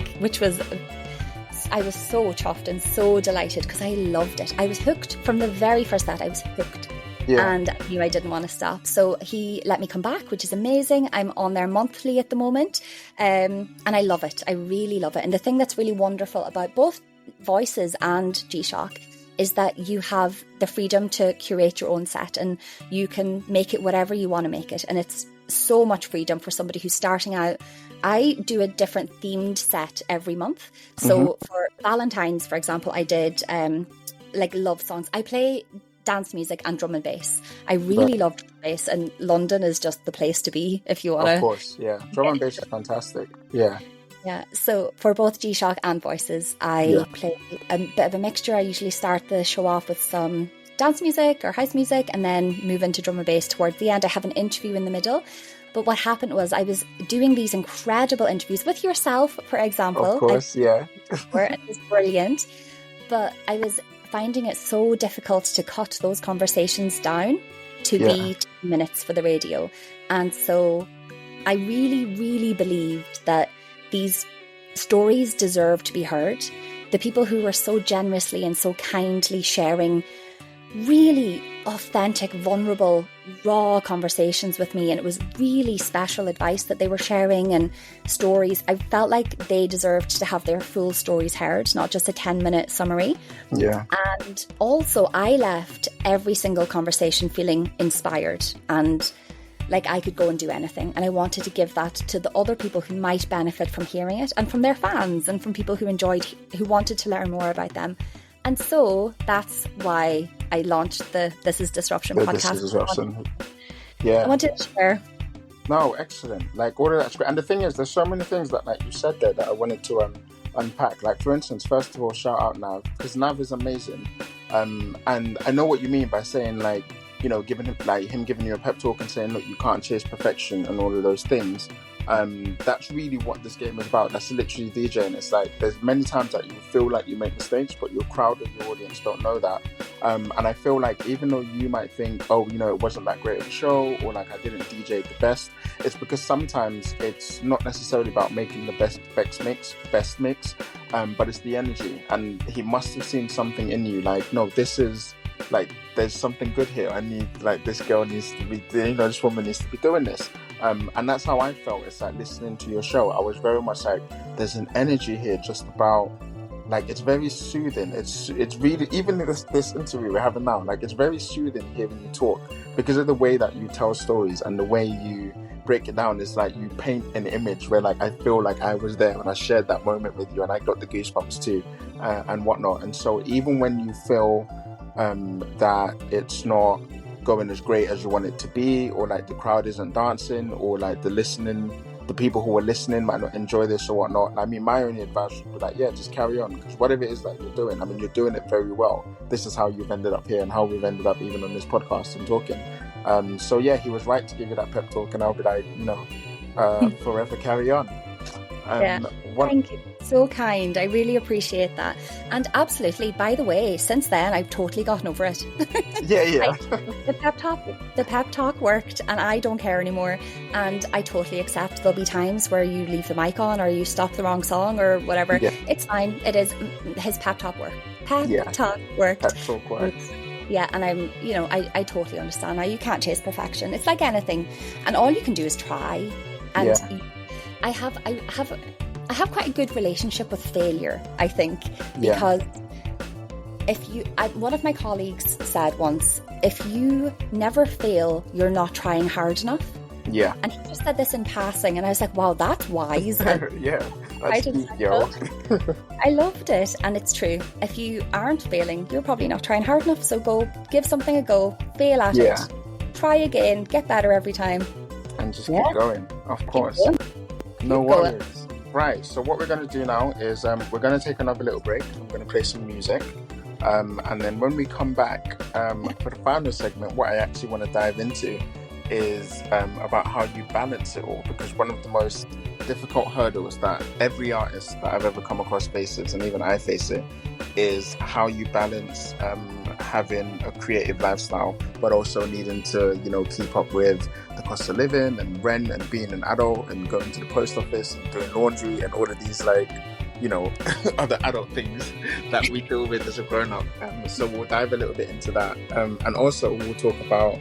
I was so chuffed and so delighted, because I loved it. I was hooked from the very first set. I was hooked. Yeah. And I knew I didn't want to stop. So he let me come back, which is amazing. I'm on there monthly at the moment. And I love it. I really love it. And the thing that's really wonderful about both Voices and G-Shock is that you have the freedom to curate your own set, and you can make it whatever you want to make it. And it's so much freedom for somebody who's starting out. I do a different themed set every month. So for Valentine's, for example, I did like love songs. I play dance music and drum and bass. I really love drum and bass, and London is just the place to be if you want to. Of course, yeah. Drum and bass is fantastic. Yeah. Yeah, so for both G-Shock and Voices, I play a bit of a mixture. I usually start the show off with some dance music or house music, and then move into drum and bass towards the end. I have an interview in the middle. But what happened was I was doing these incredible interviews with yourself, for example. Of course, yeah. It was brilliant. But I was finding it so difficult to cut those conversations down to be 2 minutes for the radio. And so I really, really believed that these stories deserve to be heard. The people who were so generously and so kindly sharing really authentic, vulnerable, raw conversations with me, and it was really special advice that they were sharing and stories. I felt like they deserved to have their full stories heard, not just a 10-minute summary. Yeah. And also I left every single conversation feeling inspired and like I could go and do anything. And I wanted to give that to the other people who might benefit from hearing it, and from their fans, and from people who wanted to learn more about them. And so that's why I launched the This Is Disruption podcast. This Is Disruption. Yeah. I wanted to share. No, excellent. Like, all of that's great. And the thing is, there's so many things that, like you said there, that I wanted to unpack. Like, for instance, first of all, shout out Nav, because Nav is amazing. And I know what you mean by saying, like, you know, giving you a pep talk and saying, look, you can't chase perfection and all of those things. That's really what this game is about. That's literally DJing. It's like there's many times that you feel like you make mistakes, but your crowd and your audience don't know that. And I feel like even though you might think, oh, you know, it wasn't that great of a show, or like I didn't DJ the best, it's because sometimes it's not necessarily about making the best mix, but it's the energy. And he must have seen something in you, like, no, this is like, there's something good here. I need, like, this girl needs to be, you know, this woman needs to be doing this. And that's how I felt. It's like listening to your show, I was very much like, there's an energy here just about, like, it's very soothing. It's really, even this interview we're having now, like, it's very soothing hearing you talk because of the way that you tell stories and the way you break it down. It's like you paint an image where, like, I feel like I was there and I shared that moment with you and I got the goosebumps too, and whatnot. And so even when you feel that it's not going as great as you want it to be, or like the crowd isn't dancing, or like the people who are listening might not enjoy this or whatnot, I mean, my only advice would be like, yeah, just carry on, because whatever it is that you're doing, I mean, you're doing it very well. This is how you've ended up here and how we've ended up even on this podcast and talking. So yeah, he was right to give you that pep talk, and I'll be like, you know, forever carry on. Yeah. One, Thank you. So kind. I really appreciate that. And absolutely, by the way, since then I've totally gotten over it. yeah. The pep talk worked, and I don't care anymore. And I totally accept there'll be times where you leave the mic on or you stop the wrong song or whatever. Yeah. It's fine. It is his pep talk work. Pep talk worked. Pep talk works. Yeah, and I totally understand now. You can't chase perfection. It's like anything, and all you can do is try. And I have quite a good relationship with failure, I think, because one of my colleagues said once, if you never fail, you're not trying hard enough. Yeah. And he just said this in passing, and I was like, wow, that's wise. Yeah. I loved it, and it's true. If you aren't failing, you're probably not trying hard enough. So go give something a go, fail at it, try again, get better every time, and just keep going. Of course, no worries. Right. So what we're going to do now is we're going to take another little break. I'm going to play some music, and then when we come back for the final segment, what I actually want to dive into is about how you balance it all, because one of the most difficult hurdles that every artist that I've ever come across faces, and even I face it, is how you balance having a creative lifestyle but also needing to keep up with the cost of living and rent and being an adult and going to the post office and doing laundry and all of these other adult things that we deal with as a grown-up. So we'll dive a little bit into that, and also we'll talk about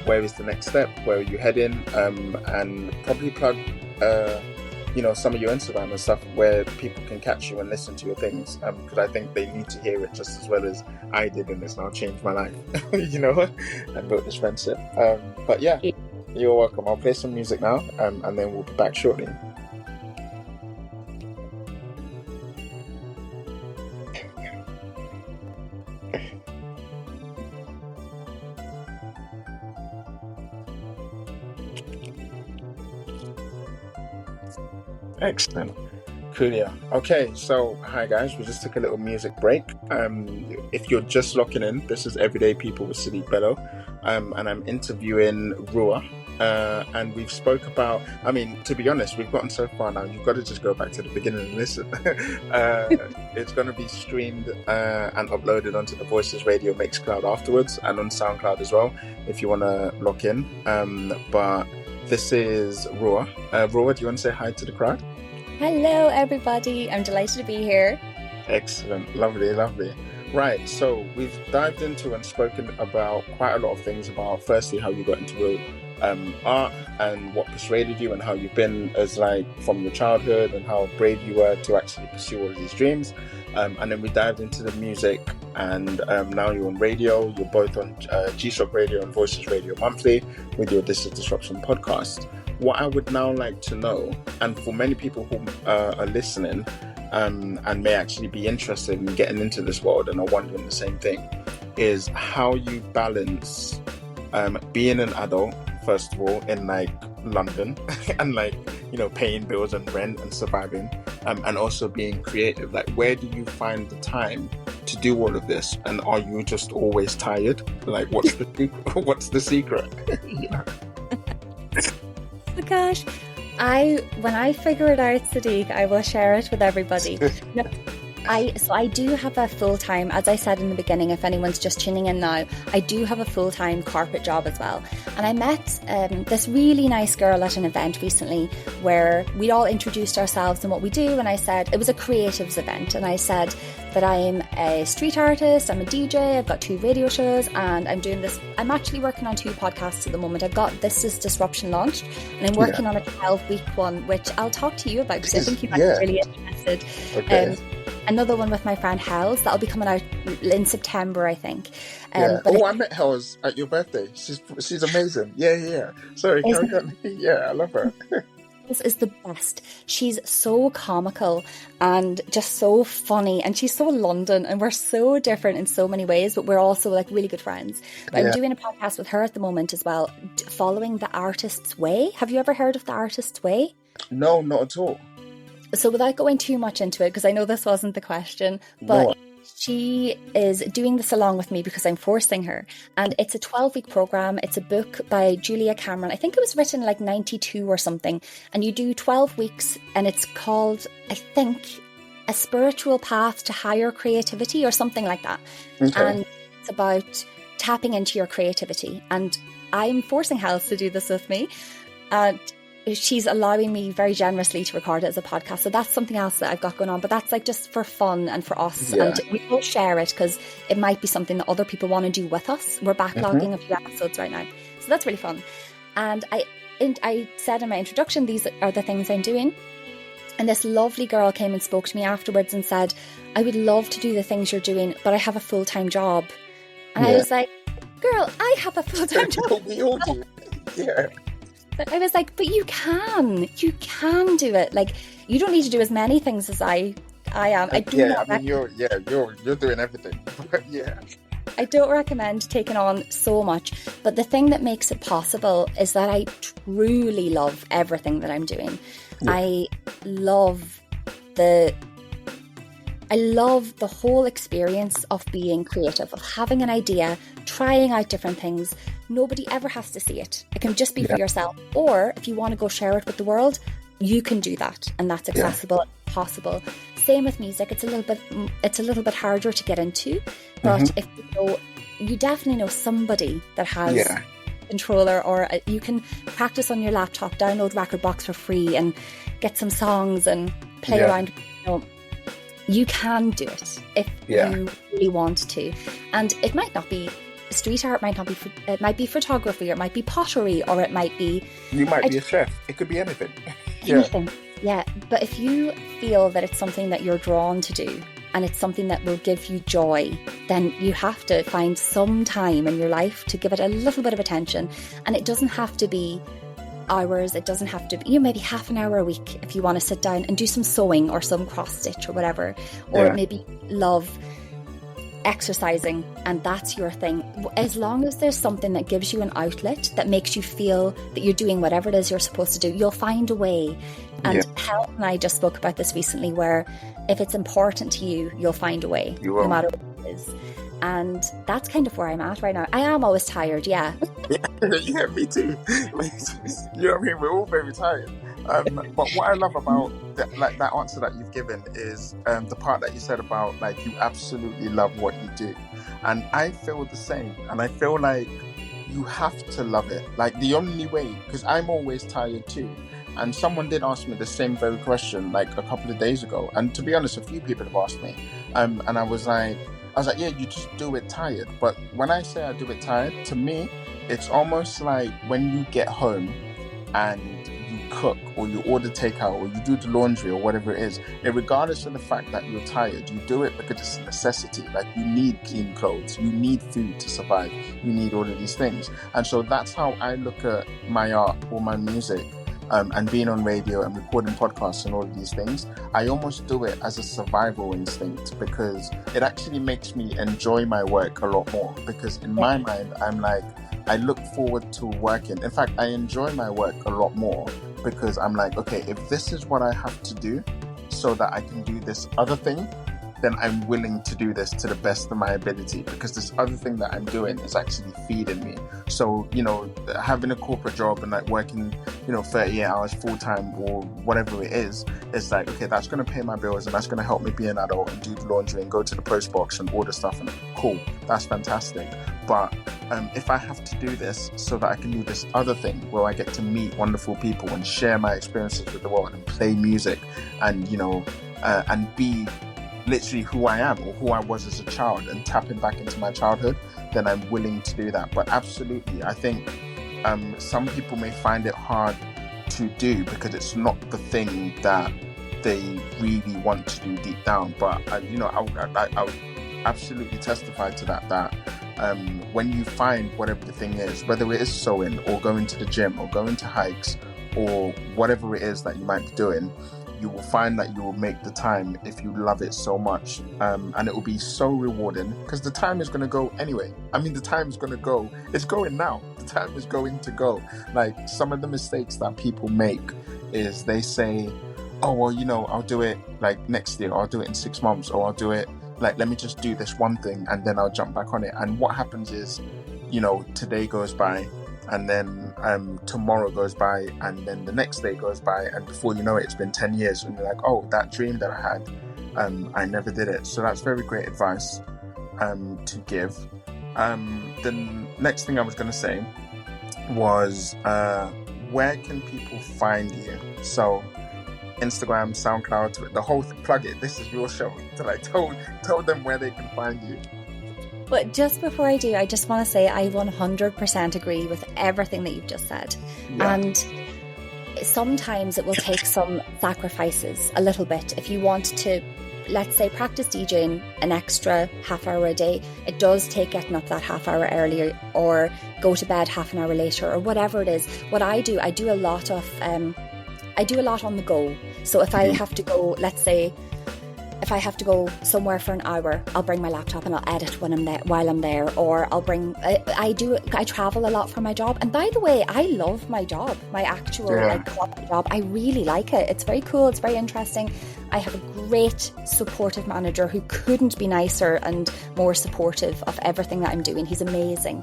where is the next step, where are you heading, and probably plug some of your Instagram and stuff where people can catch you and listen to your things, because I think they need to hear it just as well as I did, and it's now changed my life and built this friendship. But yeah, you're welcome. I'll play some music now, and then we'll be back shortly. Excellent. Cool, yeah. Okay, so hi guys, we just took a little music break. If you're just locking in, this is Everyday People with Sadiq Bello, and I'm interviewing RUA, and we've spoke about, to be honest, we've gotten so far now, you've got to just go back to the beginning and listen. It's going to be streamed and uploaded onto the Voices Radio Mixcloud afterwards, and on SoundCloud as well, if you want to lock in. But this is RUA. RUA, do you want to say hi to the crowd? Hello, everybody. I'm delighted to be here. Excellent. Lovely. Right, so we've dived into and spoken about quite a lot of things about, firstly, how you got into art and what persuaded you and how you've been as from your childhood and how brave you were to actually pursue all of these dreams. And then we dived into the music, and now you're on radio. You're both on G-Shock Radio and Voices Radio Monthly with your This Is Disruption podcast. What I would now like to know, and for many people who are listening and may actually be interested in getting into this world and are wondering the same thing, is how you balance being an adult, first of all, in London and paying bills and rent and surviving, and also being creative. Where do you find the time to do all of this, and are you just always tired? What's the secret? Oh gosh, when I figure it out, Sadiq, I will share it with everybody. I do have a full-time, as I said in the beginning, if anyone's just tuning in now, I do have a full-time corporate job as well. And I met this really nice girl at an event recently where we all introduced ourselves and what we do. And I said, it was a creatives event. And I said that I'm a street artist, I'm a DJ, I've got 2 radio shows, and I'm doing this. I'm actually working on 2 podcasts at the moment. I've got This Is Disruption launched, and I'm working on a 12-week one, which I'll talk to you about because I think you might be really interested. Okay. Another one with my friend Hells that'll be coming out in September, I think. I met Hells at your birthday. She's amazing. Yeah. Sorry, carry on. Yeah, I love her. This is the best. She's so comical and just so funny, and she's so London, and we're so different in so many ways, but we're also really good friends. But I'm doing a podcast with her at the moment as well, following The Artist's Way. Have you ever heard of The Artist's Way? No, not at all. So without going too much into it, because I know this wasn't the question, but She is doing this along with me because I'm forcing her. And it's a 12-week program. It's a book by Julia Cameron. I think it was written like 92 or something. And you do 12 weeks and it's called, I think, A Spiritual Path to Higher Creativity or something like that. Okay. And it's about tapping into your creativity. And I'm forcing Hals to do this with me. And she's allowing me very generously to record it as a podcast. So that's something else that I've got going on. But that's like just for fun and for us. Yeah. And we will share it because it might be something that other people want to do with us. We're backlogging a few episodes right now. So that's really fun. And I said in my introduction, these are the things I'm doing. And this lovely girl came and spoke to me afterwards and said, I would love to do the things you're doing, but I have a full-time job. And I was like, girl, I have a full-time job. We all do. Yeah. But I was like, but you can do it. Like, you don't need to do as many things as I am. I do not. I mean, you're doing everything. Yeah. I don't recommend taking on so much, but the thing that makes it possible is that I truly love everything that I'm doing. Yeah. I love the whole experience of being creative, of having an idea, trying out different things. Nobody ever has to see it. It can just be for yourself. Or if you want to go share it with the world, you can do that. And that's accessible and possible. Same with music. It's a little bit harder to get into. But if you definitely know somebody that has a controller, or you can practice on your laptop, download Recordbox for free and get some songs and play around. You can do it if you really want to. And it might not be street art, it might be photography, or it might be pottery, or it might be... You might be a chef. It could be anything. Anything. Yeah. But if you feel that it's something that you're drawn to do, and it's something that will give you joy, then you have to find some time in your life to give it a little bit of attention. And it doesn't have to be hours, it doesn't have to be, maybe half an hour a week if you want to sit down and do some sewing or some cross stitch or whatever, or maybe love exercising and that's your thing. As long as there's something that gives you an outlet that makes you feel that you're doing whatever it is you're supposed to do, you'll find a way. And Helen and I just spoke about this recently, where if it's important to you, you'll find a way, no matter what it is. And that's kind of where I'm at right now. I am always tired, yeah, me too. You know what I mean? We're all very tired. But what I love about that answer that you've given is the part that you said about, like, you absolutely love what you do. And I feel the same. And I feel like you have to love it. Like, the only way, because I'm always tired too. And someone did ask me the same very question like a couple of days ago. And to be honest, a few people have asked me. And I was like, yeah, you just do it tired. But when I say I do it tired, to me, it's almost like when you get home and you cook, or you order takeout, or you do the laundry, or whatever it is, and regardless of the fact that you're tired, you do it because it's a necessity. Like, you need clean clothes, you need food to survive, you need all of these things. And so that's how I look at my art or my music. And being on radio and recording podcasts and all of these things, I almost do it as a survival instinct, because it actually makes me enjoy my work a lot more. Because in my mind, I'm like, I look forward to working. In fact, I enjoy my work a lot more, because I'm like, okay, if this is what I have to do so that I can do this other thing, then I'm willing to do this to the best of my ability, because this other thing that I'm doing is actually feeding me. So, having a corporate job and like working, 38 hours full time or whatever it is, it's like, okay, that's going to pay my bills and that's going to help me be an adult and do the laundry and go to the post box and order stuff, and cool, that's fantastic. But if I have to do this so that I can do this other thing where I get to meet wonderful people and share my experiences with the world and play music and, and be literally who I am or who I was as a child and tapping back into my childhood, then I'm willing to do that. But absolutely, I think some people may find it hard to do because it's not the thing that they really want to do deep down. But I would absolutely testify to that when you find whatever the thing is, whether it is sewing or going to the gym or going to hikes or whatever it is that you might be doing, you will find that you will make the time if you love it so much, and it will be so rewarding, because the time is going to go anyway. I mean, the time is going to go. It's going now. The time is going to go. Like, some of the mistakes that people make is they say, oh, well, I'll do it like next year, or I'll do it in 6 months, or I'll do it like, let me just do this one thing and then I'll jump back on it. And what happens is, you know, today goes by, and then tomorrow goes by, and then the next day goes by, and before you know it, it's been 10 years, and you're like, oh, that dream that I had, I never did it. So that's very great advice to give. The next thing I was going to say was, where can people find you? So Instagram, SoundCloud, the whole plug it. This is your show. To like tell them where they can find you. But just before I do, I just want to say I 100% agree with everything that you've just said. Yeah. And sometimes it will take some sacrifices, a little bit. If you want to, let's say, practice DJing an extra half hour a day, it does take getting up that half hour earlier, or go to bed half an hour later, or whatever it is. What I do a lot of, I do a lot on the go. So if I have to go, let's say, if I have to go somewhere for an hour, I'll bring my laptop and I'll edit when I'm there, while I'm there, or I'll bring. I travel a lot for my job, and by the way, I love my job, my actual corporate job. I really like it. It's very cool. It's very interesting. I have a great supportive manager who couldn't be nicer and more supportive of everything that I'm doing. He's amazing,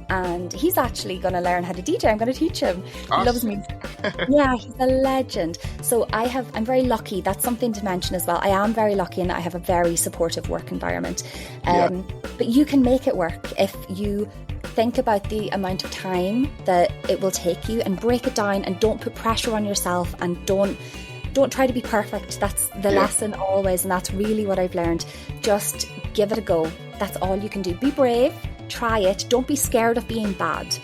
and he's actually going to learn how to DJ. I'm going to teach him. Awesome. He loves music. Yeah, he's a legend. So I'm very lucky. That's something to mention as well. I am very lucky in that I have a very supportive work environment. But you can make it work if you think about the amount of time that it will take you and break it down, and don't put pressure on yourself, and don't try to be perfect. That's the lesson always, and that's really what I've learned. Just give it a go. That's all you can do. Be brave, try it. Don't be scared of being bad.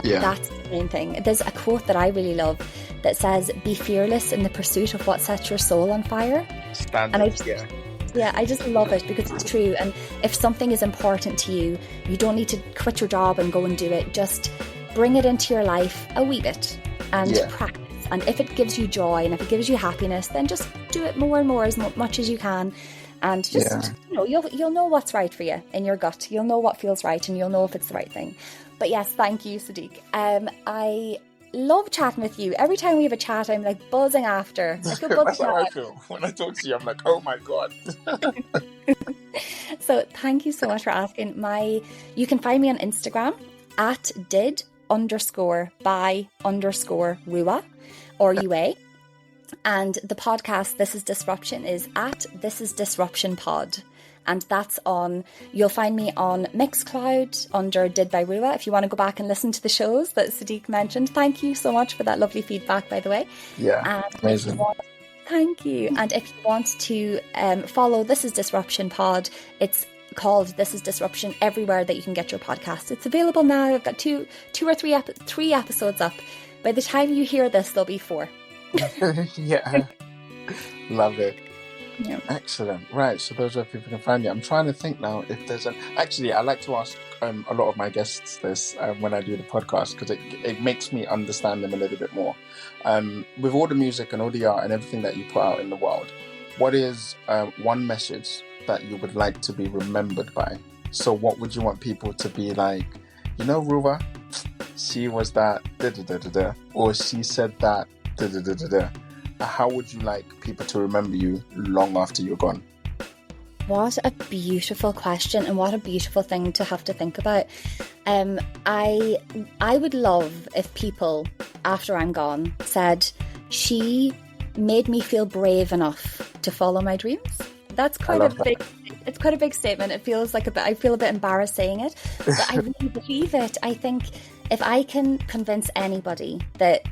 Yeah. That's the main thing. There's a quote that I really love that says, be fearless in the pursuit of what sets your soul on fire. Standards, I just love it because it's true. And if something is important to you, you don't need to quit your job and go and do it. Just bring it into your life a wee bit and practice. And if it gives you joy and if it gives you happiness, then just do it more and more, as much as you can. And just, you'll know what's right for you in your gut. You'll know what feels right, and you'll know if it's the right thing. But yes, thank you, Sadiq. I love chatting with you. Every time we have a chat, I'm like buzzing after. I feel buzzing. That's how I feel. When I talk to you, I'm like, oh my God. So thank you so much for asking. You can find me on Instagram at did_by_RUA or UA. And the podcast, This is Disruption, is at This is Disruption Pod. And that's you'll find me on Mixcloud under Did by RUA if you want to go back and listen to the shows that Sadiq mentioned. Thank you so much for that lovely feedback, by the way. Yeah, amazing. Thank you. And if you want to follow This is Disruption Pod, it's called This is Disruption everywhere that you can get your podcast. It's available now. I've got two or three episodes up. By the time you hear this, there'll be 4. Yeah, love it. Yeah. Excellent. Right, so those are people can find you. I'm trying to think now if there's actually, I like to ask a lot of my guests this when I do the podcast, because it makes me understand them a little bit more. With all the music and all the art and everything that you put out in the world, what is one message that you would like to be remembered by? So what would you want people to be like, Ruva, she was that da-da-da-da-da, or she said that da-da-da-da-da. How would you like people to remember you long after you're gone? What a beautiful question, and what a beautiful thing to have to think about. I would love if people, after I'm gone, said, she made me feel brave enough to follow my dreams. That's quite a big. It's quite a big statement. It feels like I feel a bit embarrassed saying it, but I really believe it. I think if I can convince anybody that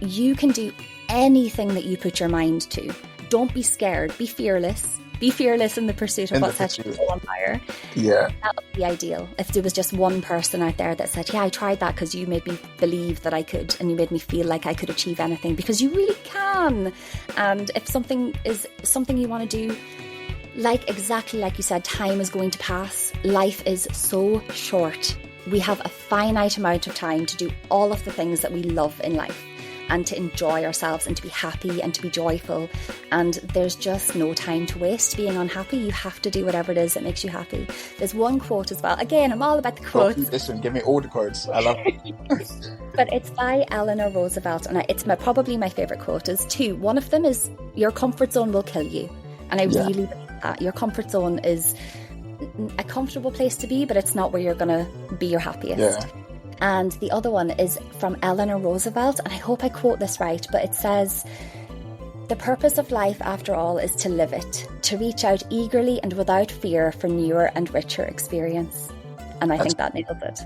you can do anything that you put your mind to, don't be scared, be fearless. Be fearless in the pursuit of what sets your soul on fire. Yeah. That would be ideal. If there was just one person out there that said, yeah, I tried that because you made me believe that I could, and you made me feel like I could achieve anything, because you really can. And if something is something you want to do, exactly like you said, time is going to pass. Life is so short. We have a finite amount of time to do all of the things that we love in life, and to enjoy ourselves, and to be happy, and to be joyful. And there's just no time to waste being unhappy. You have to do whatever it is that makes you happy. There's one quote as well. Again, I'm all about the quotes. Listen, give me all the quotes. I love it. But it's by Eleanor Roosevelt, and it's probably my favourite quote is 2. One of them is, your comfort zone will kill you. And I really believe that your comfort zone is a comfortable place to be, but it's not where you're going to be your happiest. And the other one is from Eleanor Roosevelt, and I hope I quote this right, but it says, "The purpose of life, after all, is to live it, to reach out eagerly and without fear for newer and richer experience." And I think that nails it.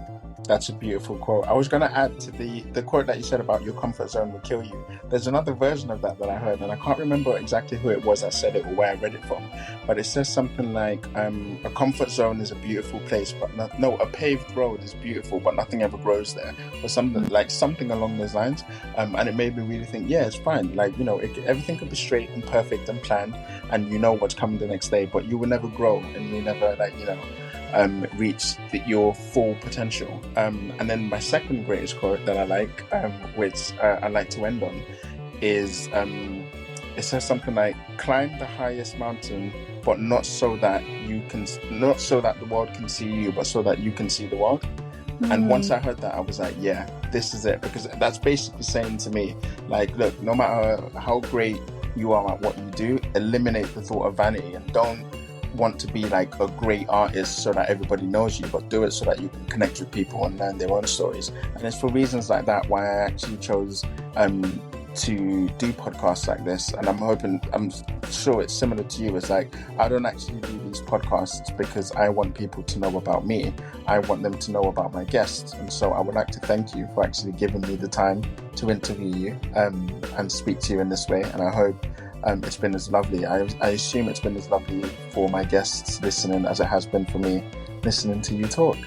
That's a beautiful quote. I was going to add to the quote that you said about your comfort zone will kill you. There's another version of that I heard, and I can't remember exactly who it was that said it or where I read it from. But it says something like, a comfort zone is a beautiful place, but a paved road is beautiful, but nothing ever grows there. Or something along those lines. And it made me really think, yeah, it's fine. Like, everything could be straight and perfect and planned, and you know what's coming the next day, but you will never grow, and you'll never, reach your full potential. And then my second greatest quote that I like, which I like to end on, is it says something like, "Climb the highest mountain, but not so that the world can see you, but so that you can see the world." And once I heard that, I was like, yeah, this is it, because that's basically saying to me, like, look, no matter how great you are at what you do, eliminate the thought of vanity, and don't want to be like a great artist so that everybody knows you, but do it so that you can connect with people and learn their own stories. And it's for reasons like that why I actually chose to do podcasts like this. And I'm sure it's similar to you. It's like, I don't actually do these podcasts because I want people to know about me. I want them to know about my guests. And so I would like to thank you for actually giving me the time to interview you and speak to you in this way. And I hope it's been as lovely. I assume it's been as lovely for my guests listening as it has been for me listening to you talk.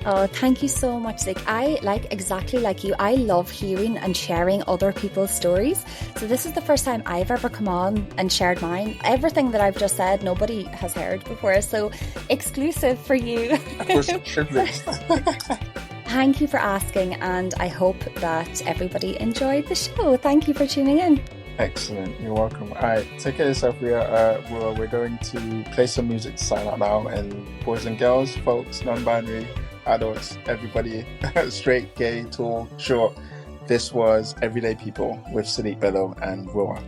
Oh, thank you so much, Sadiq. I exactly like you. I love hearing and sharing other people's stories. So this is the first time I've ever come on and shared mine. Everything that I've just said, nobody has heard before. So exclusive for you. Thank you for asking, and I hope that everybody enjoyed the show. Thank you for tuning in. Excellent, you're welcome. All right, take care of yourself. We're going to play some music to sign out now. And boys and girls, folks, non-binary, adults, everybody, straight, gay, tall, short, this was Everyday People with Sadiq Bello and RUA.